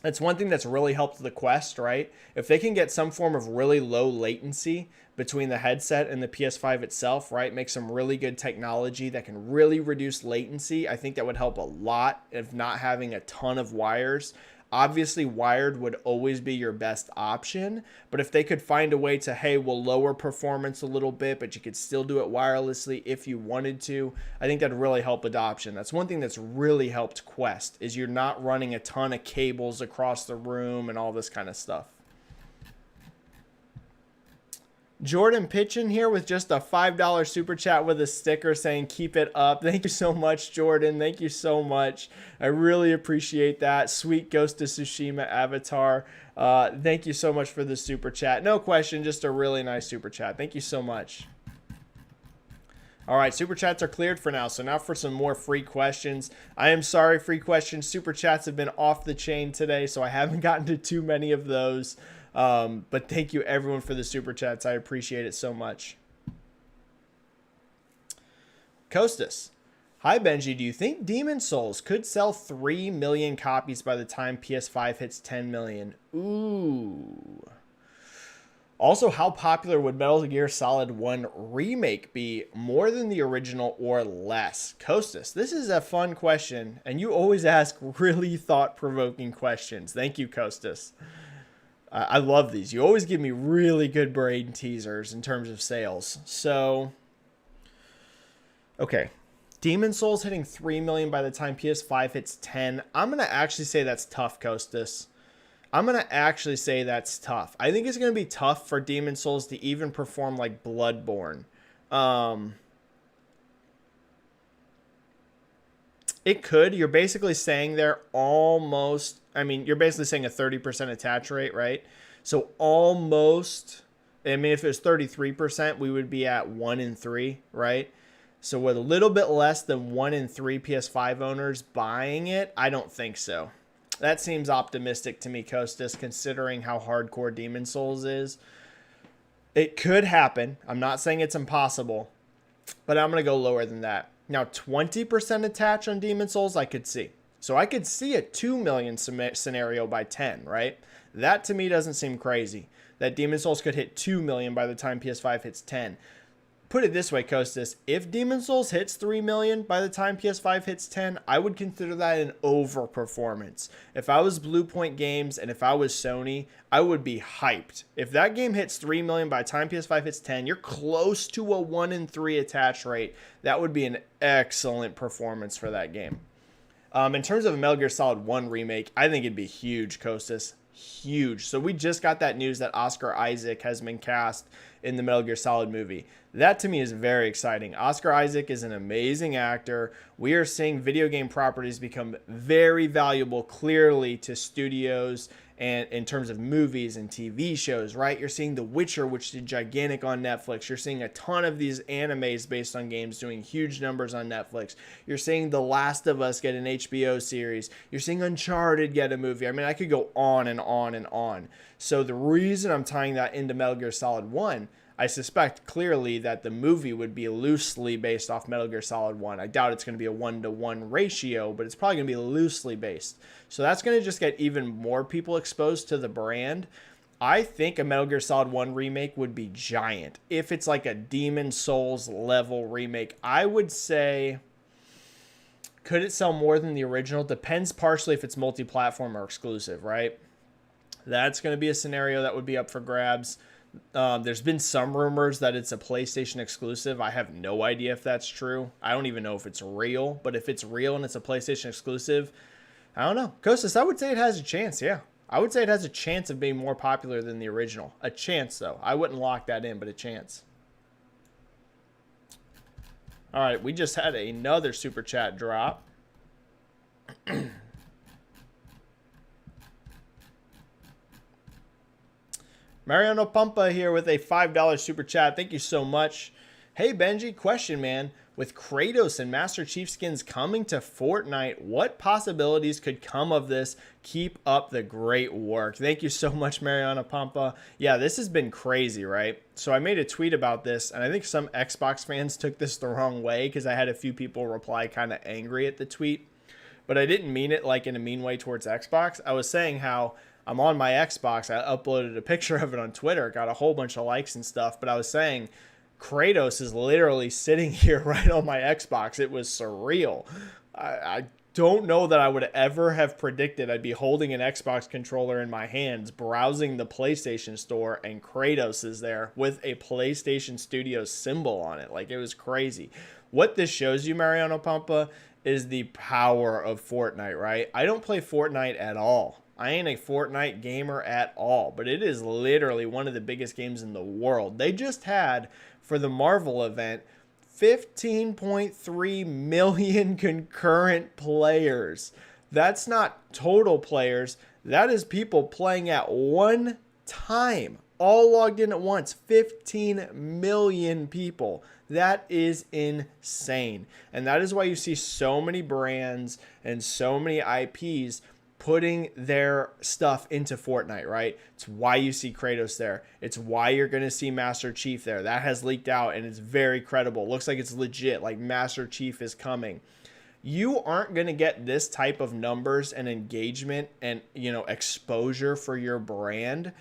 That's one thing that's really helped the Quest, right? If they can get some form of really low latency between the headset and the PS5 itself, right? Make some really good technology that can really reduce latency. I think that would help a lot if not having a ton of wires. Obviously, wired would always be your best option, but if they could find a way to, hey, we'll lower performance a little bit, but you could still do it wirelessly if you wanted to, I think that'd really help adoption. That's one thing that's really helped Quest, is you're not running a ton of cables across the room and all this kind of stuff. Jordan pitching here with just a $5 super chat with a sticker saying keep it up. Thank you so much, Jordan. Thank you so much. I really appreciate that. Sweet Ghost of Tsushima avatar. Thank you so much for the super chat. No question, just a really nice super chat. Thank you so much. All right, super chats are cleared for now. So now for some more free questions. I am sorry, free questions. Super chats have been off the chain today, so I haven't gotten to too many of those. But thank you everyone for the super chats. I appreciate it so much. Costas. Hi, Benji. Do you think Demon Souls could sell 3 million copies by the time PS5 hits 10 million? Ooh. Also, how popular would Metal Gear Solid 1 Remake be? More than the original or less? Costas, this is a fun question, and you always ask really thought-provoking questions. Thank you, Costas. I love these. You always give me really good brain teasers in terms of sales. So, okay. Demon Souls hitting 3 million by the time PS5 hits 10. I'm going to actually say that's tough, Costas. I'm going to actually say that's tough. I think it's going to be tough for Demon Souls to even perform like Bloodborne. It could. You're basically saying they're almost... I mean, you're basically saying a 30% attach rate, right? So almost... I mean, if it was 33%, we would be at 1 in 3, right? So with a little bit less than 1 in 3 PS5 owners buying it, I don't think so. That seems optimistic to me, Costas, considering how hardcore Demon Souls is. It could happen. I'm not saying it's impossible, but I'm going to go lower than that. Now, 20% attach on Demon Souls, I could see. So I could see a 2 million scenario by 10, right? That to me doesn't seem crazy. That Demon Souls could hit 2 million by the time PS5 hits 10. Put it this way, Costas, if Demon Souls hits 3 million by the time PS5 hits 10, I would consider that an overperformance. If I was Blue Point Games and if I was Sony, I would be hyped. If that game hits 3 million by the time PS5 hits 10, you're close to a 1 in 3 attach rate. That would be an excellent performance for that game. In terms of a Metal Gear Solid 1 remake, I think it'd be huge, Costas. Huge. So we just got that news that Oscar Isaac has been cast in the Metal Gear Solid movie. That to me is very exciting. Oscar Isaac is an amazing actor. We are seeing video game properties become very valuable clearly to studios and in terms of movies and TV shows, right? You're seeing The Witcher, which did gigantic on Netflix. You're seeing a ton of these animes based on games doing huge numbers on Netflix. You're seeing The Last of Us get an HBO series. You're seeing Uncharted get a movie. I mean, I could go on and on and on. So the reason I'm tying that into Metal Gear Solid 1, I suspect clearly that the movie would be loosely based off Metal Gear Solid 1. I doubt it's going to be a 1-to-1 ratio, but it's probably going to be loosely based. So that's going to just get even more people exposed to the brand. I think a Metal Gear Solid 1 remake would be giant. If it's like a Demon Souls level remake, I would say... Could it sell more than the original? Depends partially if it's multi-platform or exclusive, right? That's going to be a scenario that would be up for grabs. There's been some rumors that it's a PlayStation exclusive. I have no idea if that's true. I don't even know if it's real. But if it's real and it's a PlayStation exclusive, I don't know. Kostas, I would say it has a chance, yeah. I would say it has a chance of being more popular than the original. A chance, though. I wouldn't lock that in, but a chance. All right, we just had another super chat drop. Mariano Pampa here with a $5 super chat. Thank you so much. Hey, Benji, question, man. With Kratos and Master Chief skins coming to Fortnite, what possibilities could come of this? Keep up the great work. Thank you so much, Mariana Pampa. Yeah, this has been crazy, right? So I made a tweet about this, and I think some Xbox fans took this the wrong way because I had a few people reply kind of angry at the tweet. But I didn't mean it like in a mean way towards Xbox. I was saying how I'm on my Xbox. I uploaded a picture of it on Twitter, got a whole bunch of likes and stuff. But I was saying Kratos is literally sitting here right on my Xbox. It was surreal. I don't know that I would ever have predicted I'd be holding an Xbox controller in my hands, browsing the PlayStation Store, and Kratos is there with a PlayStation Studios symbol on it. Like, it was crazy. What this shows you, Mariano Pampa, is the power of Fortnite, right? I don't play Fortnite at all. I ain't a Fortnite gamer at all, but it is literally one of the biggest games in the world. They just had, for the Marvel event, 15.3 million concurrent players. That's not total players. That is people playing at one time, all logged in at once. 15 million people. That is insane. And that is why you see so many brands and so many IPs putting their stuff into Fortnite, right? It's why you see Kratos there. It's why you're going to see Master Chief there. That has leaked out and it's very credible. Looks like it's legit, like Master Chief is coming. You aren't going to get this type of numbers and engagement and, exposure for your brand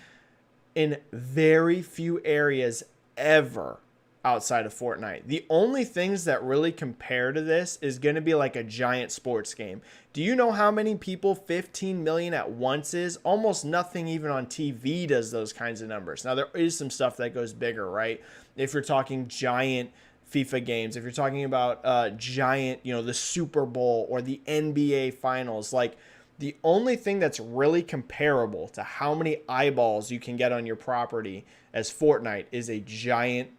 in very few areas ever outside of Fortnite. The only things that really compare to this is going to be like a giant sports game. Do you know how many people 15 million at once is? Almost nothing even on TV does those kinds of numbers. Now, there is some stuff that goes bigger, right? If you're talking giant FIFA games, if you're talking about giant, the Super Bowl or the NBA finals, like the only thing that's really comparable to how many eyeballs you can get on your property as Fortnite is a giant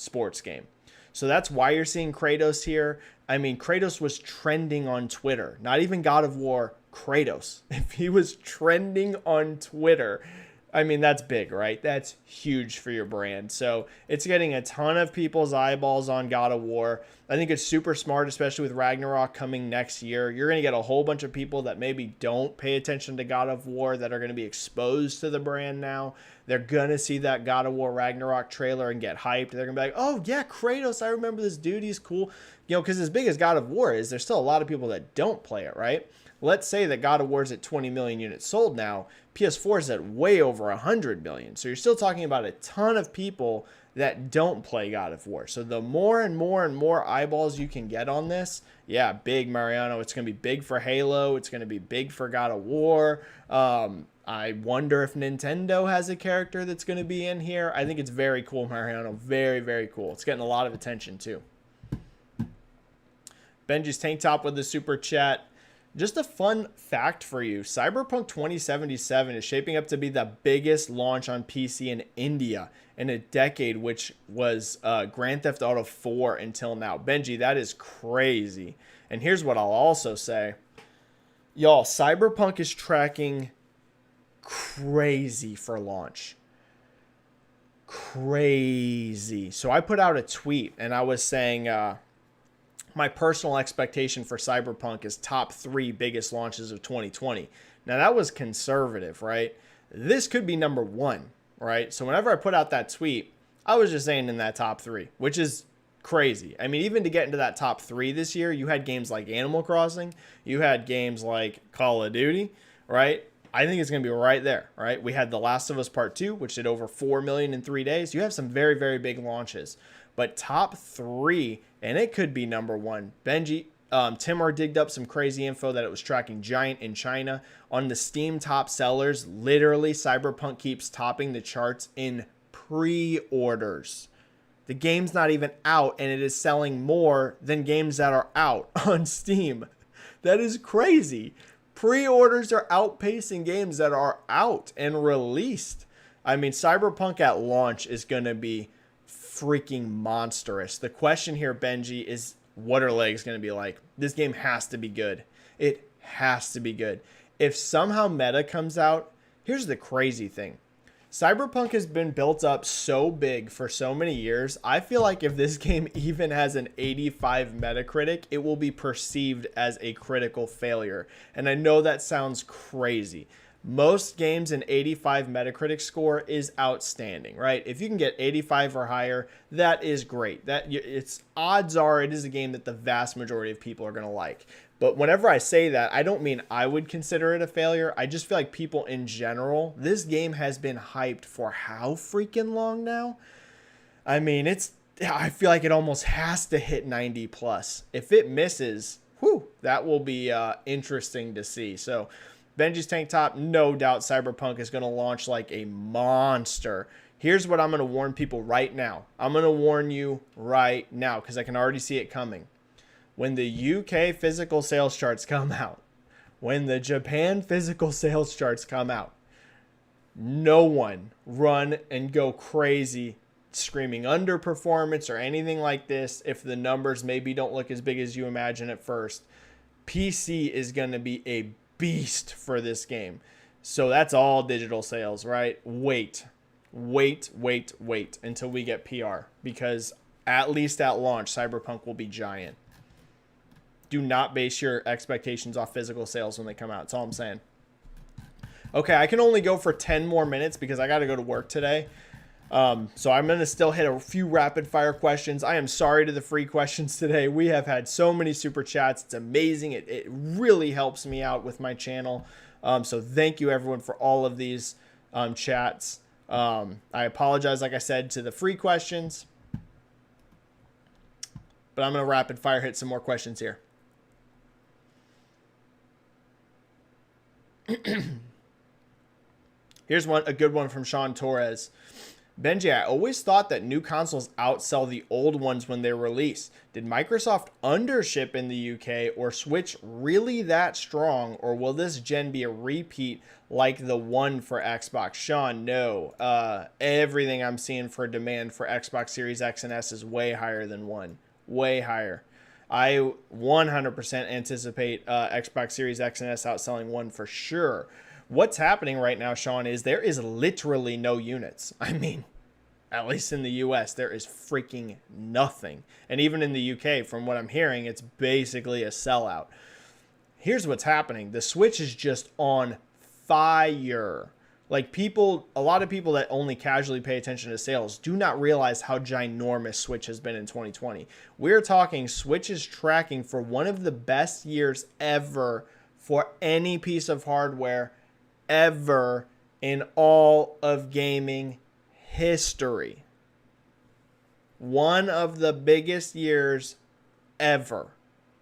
sports game. So that's why you're seeing Kratos here. I mean, Kratos was trending on Twitter, not even God of War, Kratos. If he was trending on Twitter, I mean, that's big, right? That's huge for your brand. So it's getting a ton of people's eyeballs on God of War. I think it's super smart, especially with Ragnarok coming next year. You're going to get a whole bunch of people that maybe don't pay attention to God of War that are going to be exposed to the brand now. They're going to see that God of War Ragnarok trailer and get hyped. They're going to be like, oh, yeah, Kratos, I remember this dude. He's cool. Because as big as God of War is, there's still a lot of people that don't play it, right? Let's say that God of War is at 20 million units sold now. PS4 is at way over 100 million. So you're still talking about a ton of people that don't play God of War. So the more and more eyeballs you can get on this, yeah, big, Mariano. It's going to be big for Halo. It's going to be big for God of War. I wonder if Nintendo has a character that's going to be in here. I think it's very cool, Mariano. Very, very cool. It's getting a lot of attention too. Benji's Tank Top with the super chat. Just a fun fact for you. Cyberpunk 2077 is shaping up to be the biggest launch on PC in India in a decade, which was Grand Theft Auto 4 until now. Benji, that is crazy. And here's what I'll also say. Y'all, Cyberpunk is tracking crazy for launch. Crazy. So I put out a tweet and I was saying... my personal expectation for Cyberpunk is top 3 biggest launches of 2020. Now, that was conservative, right? This could be number 1, right? So whenever I put out that tweet, I was just saying in that top 3, which is crazy. I mean, even to get into that top 3 this year, you had games like Animal Crossing. You had games like Call of Duty, right? I think it's going to be right there, right? We had The Last of Us Part 2, which did over 4 million in 3 days. You have some very, very big launches. But top 3, and it could be number 1. Benji, Timur digged up some crazy info that it was tracking giant in China. On the Steam top sellers, literally Cyberpunk keeps topping the charts in pre-orders. The game's not even out, and it is selling more than games that are out on Steam. That is crazy. Pre-orders are outpacing games that are out and released. I mean, Cyberpunk at launch is going to be freaking monstrous. The question here, Benji, is what are legs going to be like? This game has to be good. It has to be good. If somehow meta comes out, here's the crazy thing. Cyberpunk has been built up so big for so many years. I feel like if this game even has an 85 Metacritic, it will be perceived as a critical failure. And I know that sounds crazy. Most games an 85 Metacritic score is outstanding, right? If you can get 85 or higher, that is great. It's odds are it is a game that the vast majority of people are going to like. But whenever I say that, I don't mean I would consider it a failure. I just feel like people in general, this game has been hyped for how freaking long now? I mean, I feel like it almost has to hit 90 plus. If it misses, that will be interesting to see. So Benji's Tank Top, no doubt Cyberpunk is going to launch like a monster. Here's what I'm going to warn people right now. I'm going to warn you right now because I can already see it coming. When the UK physical sales charts come out, when the Japan physical sales charts come out, no one run and go crazy screaming underperformance or anything like this if the numbers maybe don't look as big as you imagine at first. PC is going to be a beast for this game. So that's all digital sales, right? Wait until we get PR because at least at launch, Cyberpunk will be giant. Do not base your expectations off physical sales when they come out. That's all I'm saying. Okay, I can only go for 10 more minutes because I got to go to work today. So I'm going to still hit a few rapid fire questions. I am sorry to the free questions today. We have had so many super chats. It's amazing. It really helps me out with my channel. So thank you everyone for all of these chats. I apologize, like I said, to the free questions. But I'm going to rapid fire hit some more questions here. Here's a good one from Sean Torres. Benji, I always thought that new consoles outsell the old ones when they release. Did Microsoft undership in the UK or Switch really that strong? Or will this gen be a repeat like the one for Xbox? Sean, no. Everything I'm seeing for demand for Xbox Series X and S is way higher than one. Way higher. I 100% anticipate Xbox Series X and S outselling one for sure. What's happening right now, Sean, is there is literally no units. I mean, at least in the US, there is freaking nothing. And even in the UK, from what I'm hearing, it's basically a sellout. Here's what's happening. The Switch is just on fire. Like a lot of people that only casually pay attention to sales do not realize how ginormous Switch has been in 2020. We're talking Switch is tracking for one of the best years ever for any piece of hardware ever in all of gaming history. One of the biggest years ever.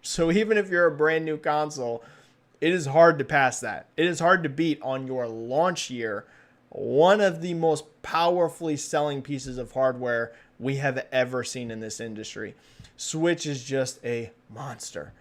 So even if you're a brand new console, it is hard to pass that. It is hard to beat on your launch year one of the most powerfully selling pieces of hardware we have ever seen in this industry. Switch is just a monster.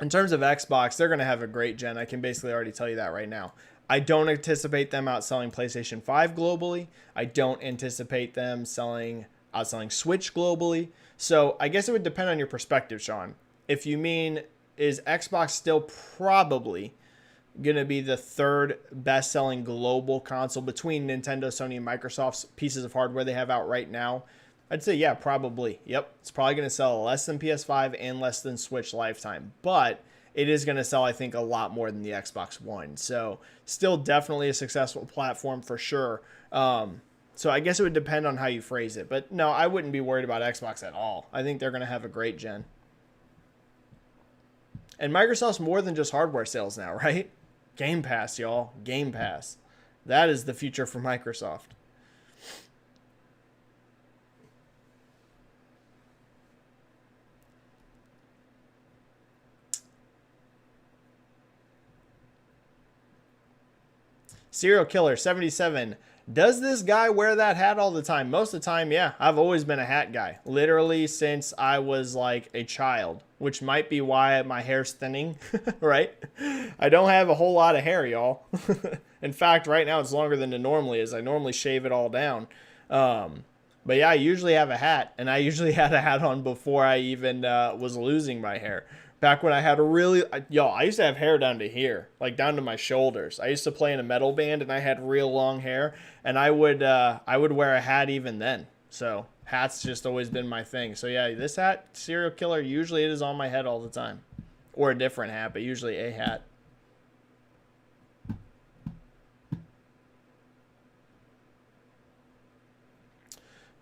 In terms of Xbox, they're going to have a great gen. I can basically already tell you that right now. I don't anticipate them outselling PlayStation 5 globally. I don't anticipate them outselling Switch globally. So I guess it would depend on your perspective, Sean. If you mean, is Xbox still probably going to be the third best-selling global console between Nintendo, Sony, and Microsoft's pieces of hardware they have out right now? I'd say, yeah, probably. Yep. It's probably going to sell less than PS5 and less than Switch lifetime. But it is going to sell, I think, a lot more than the Xbox One. So still definitely a successful platform for sure. So I guess it would depend on how you phrase it. But no, I wouldn't be worried about Xbox at all. I think they're going to have a great gen. And Microsoft's more than just hardware sales now, right? Game Pass, y'all. Game Pass. That is the future for Microsoft. Serial Killer 77. Does this guy wear that hat all the time? Most of the time, yeah. I've always been a hat guy. Literally since I was like a child, which might be why my hair's thinning, right? I don't have a whole lot of hair, y'all. In fact, right now it's longer than it normally is. I normally shave it all down. But yeah, I usually have a hat, and I usually had a hat on before I even was losing my hair. Back when I had I used to have hair down to here, like down to my shoulders. I used to play in a metal band, and I had real long hair, and I would wear a hat even then. So hats just always been my thing. So yeah, this hat, Serial Killer, usually it is on my head all the time, or a different hat, but usually a hat.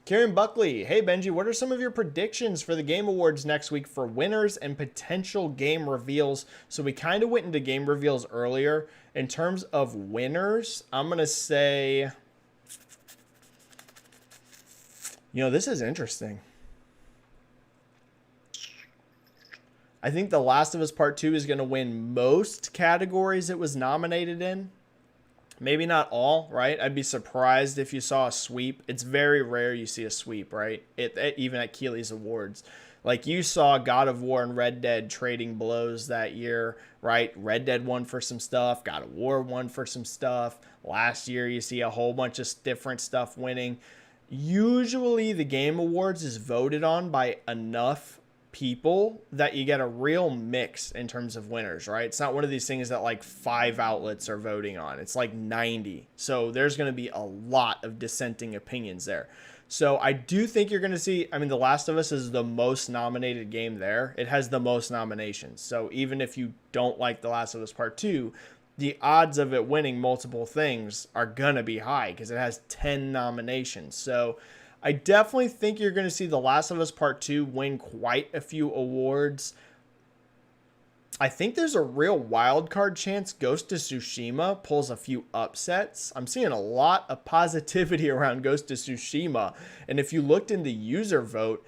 Karen Buckley, hey Benji, what are some of your predictions for the Game Awards next week for winners and potential game reveals? So we kind of went into game reveals earlier. In terms of winners, I'm going to say, this is interesting. I think The Last of Us Part 2 is going to win most categories it was nominated in. Maybe not all, right? I'd be surprised if you saw a sweep. It's very rare you see a sweep, right? Even at Keeley's Awards. Like you saw God of War and Red Dead trading blows that year, right? Red Dead won for some stuff. God of War won for some stuff. Last year you see a whole bunch of different stuff winning. Usually the Game Awards is voted on by enough people that you get a real mix in terms of winners, right? It's not one of these things that like 5 outlets are voting on. It's like 90. So there's going to be a lot of dissenting opinions there. So I do think you're going to see, I mean, The Last of Us is the most nominated game there. It has the most nominations. So even if you don't like The Last of Us Part 2, the odds of it winning multiple things are going to be high because it has 10 nominations. So I definitely think you're going to see The Last of Us Part 2 win quite a few awards. I think there's a real wild card chance Ghost of Tsushima pulls a few upsets. I'm seeing a lot of positivity around Ghost of Tsushima. And if you looked in the user vote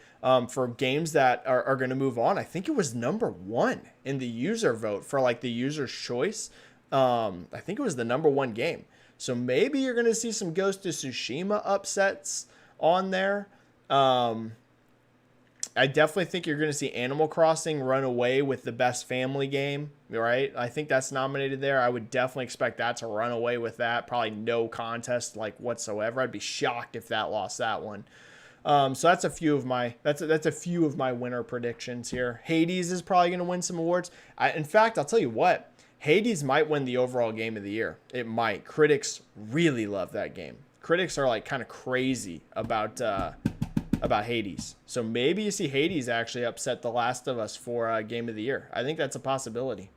for games that are going to move on, I think it was number 1 in the user vote for like the user's choice. I think it was the number 1 game. So maybe you're going to see some Ghost of Tsushima upsets on there. I definitely think you're going to see Animal Crossing run away with the best family game, right? I think that's nominated there. I would definitely expect that to run away with that. Probably no contest like whatsoever. I'd be shocked if that lost that one. So that's a few of my winner predictions here. Hades is probably going to win some awards. In fact, I'll tell you what, Hades might win the overall game of the year. It might. Critics really love that game. Critics are like kind of crazy about Hades. So maybe you see Hades actually upset The Last of Us for Game of the Year. I think that's a possibility.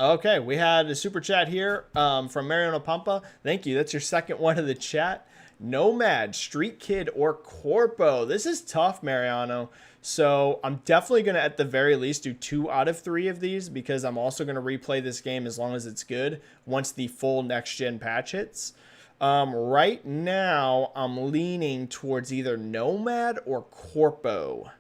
Okay, we had a super chat here from Mariano Pampa. Thank you. That's your second one of the chat. Nomad, Street Kid, or Corpo. This is tough, Mariano. So I'm definitely going to, at the very least, do 2 out of 3 of these because I'm also going to replay this game as long as it's good once the full next-gen patch hits. Right now, I'm leaning towards either Nomad or Corpo.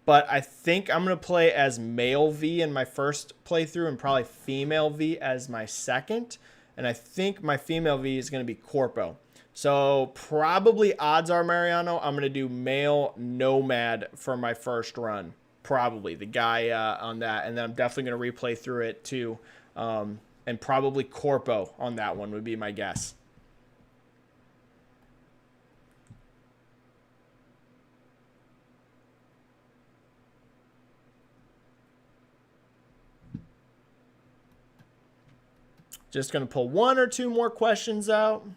But I think I'm going to play as male V in my first playthrough and probably female V as my second. And I think my female V is going to be Corpo. So probably odds are, Mariano, I'm going to do male Nomad for my first run. Probably the guy on that. And then I'm definitely going to replay through it too. And probably Corpo on that one would be my guess. Just going to pull 1 or 2 more questions out.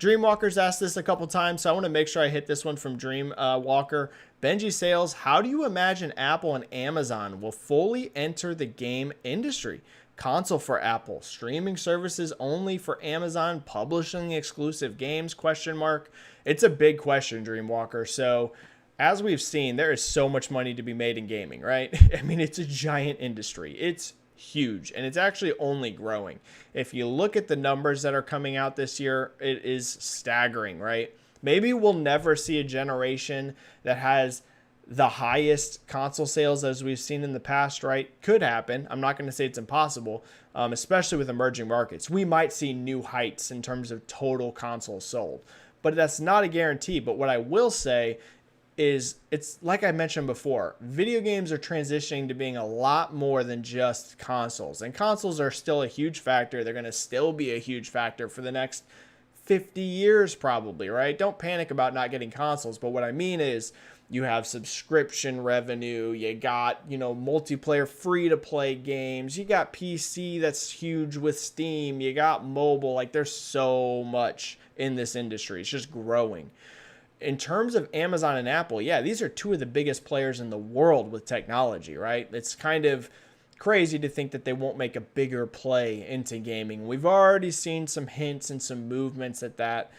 Dreamwalker's asked this a couple times, so I want to make sure I hit this one from Dreamwalker. Benji-Sales, how do you imagine Apple and Amazon will fully enter the game industry? Console for Apple, streaming services only for Amazon, publishing exclusive games, question mark. It's a big question, Dreamwalker. So as we've seen, there is so much money to be made in gaming, right? I mean, it's a giant industry. It's huge, and it's actually only growing. If you look at the numbers that are coming out this year, it is staggering, right? Maybe we'll never see a generation that has the highest console sales as we've seen in the past, right? Could happen. I'm not going to say it's impossible, especially with emerging markets. We might see new heights in terms of total consoles sold, but that's not a guarantee. But what I will say is, it's like I mentioned before, video games are transitioning to being a lot more than just consoles. And consoles are still a huge factor. They're going to still be a huge factor for the next 50 years probably, right? Don't panic about not getting consoles. But what I mean is you have subscription revenue. You got, multiplayer free-to-play games. You got PC that's huge with Steam. You got mobile. Like, there's so much in this industry. It's just growing. In terms of Amazon and Apple, yeah, these are 2 of the biggest players in the world with technology, right? It's kind of crazy to think that they won't make a bigger play into gaming. We've already seen some hints and some movements at that.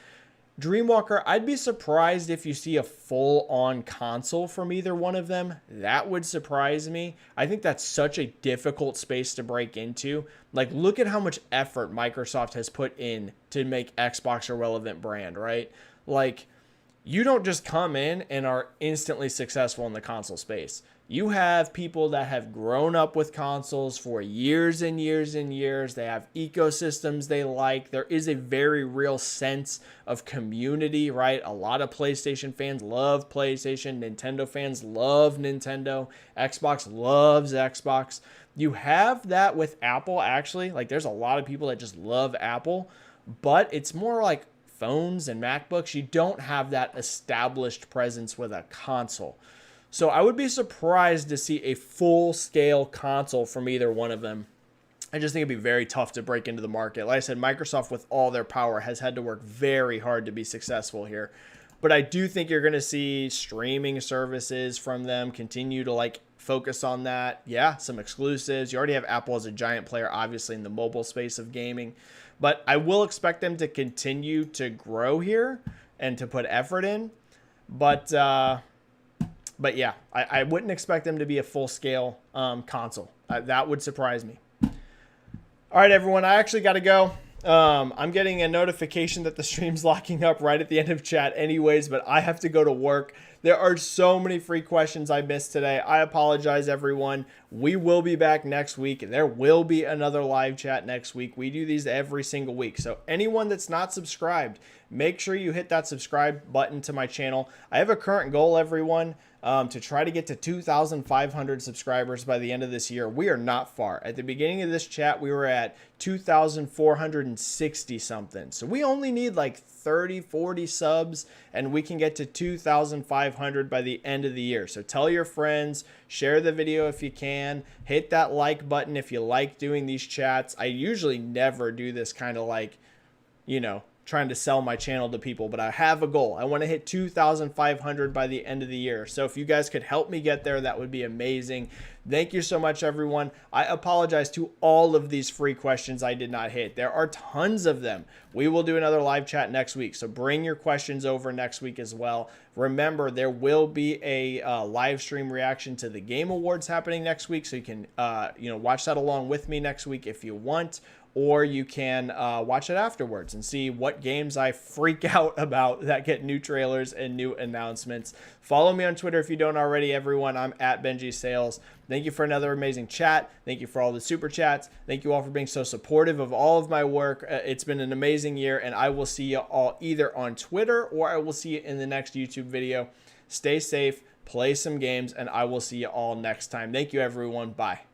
Dreamwalker, I'd be surprised if you see a full-on console from either one of them. That would surprise me. I think that's such a difficult space to break into. Like, look at how much effort Microsoft has put in to make Xbox a relevant brand, right? Like, you don't just come in and are instantly successful in the console space. You have people that have grown up with consoles for years and years and years. They have ecosystems they like. There is a very real sense of community, right? A lot of PlayStation fans love PlayStation. Nintendo fans love Nintendo. Xbox loves Xbox. You have that with Apple, actually. Like, there's a lot of people that just love Apple, but it's more like phones and MacBooks. You don't have that established presence with a console. So I would be surprised to see a full-scale console from either one of them. I just think it'd be very tough to break into the market. Like I said, Microsoft, with all their power, has had to work very hard to be successful here. But I do think you're going to see streaming services from them continue to like focus on that. Yeah, some exclusives. You already have Apple as a giant player, obviously, in the mobile space of gaming. But I will expect them to continue to grow here and to put effort in. But yeah, I wouldn't expect them to be a full-scale console. That would surprise me. All right, everyone, I actually got to go. I'm getting a notification that the stream's locking up right at the end of chat anyways, but I have to go to work. There are so many free questions I missed today. I apologize, everyone. We will be back next week. There will be another live chat next week. We do these every single week. So anyone that's not subscribed, make sure you hit that subscribe button to my channel. I have a current goal, everyone, to try to get to 2,500 subscribers by the end of this year. We are not far. At the beginning of this chat, we were at 2,460 something. So we only need like 30, 40 subs, and we can get to 2,500 by the end of the year. So tell your friends, share the video if you can, hit that like button if you like doing these chats. I usually never do this kind of like, you know, trying to sell my channel to people, but I have a goal. I want to hit 2,500 by the end of the year. So if you guys could help me get there, that would be amazing. Thank you so much, everyone. I apologize to all of these free questions I did not hit. There are tons of them. We will do another live chat next week, so bring your questions over next week as well. Remember, there will be a live stream reaction to the Game Awards happening next week, so you can watch that along with me next week if you want. Or you can watch it afterwards and see what games I freak out about that get new trailers and new announcements. Follow me on Twitter if you don't already, everyone. I'm at Benji-Sales. Thank you for another amazing chat. Thank you for all the super chats. Thank you all for being so supportive of all of my work. It's been an amazing year, and I will see you all either on Twitter or I will see you in the next YouTube video. Stay safe, play some games, and I will see you all next time. Thank you, everyone. Bye.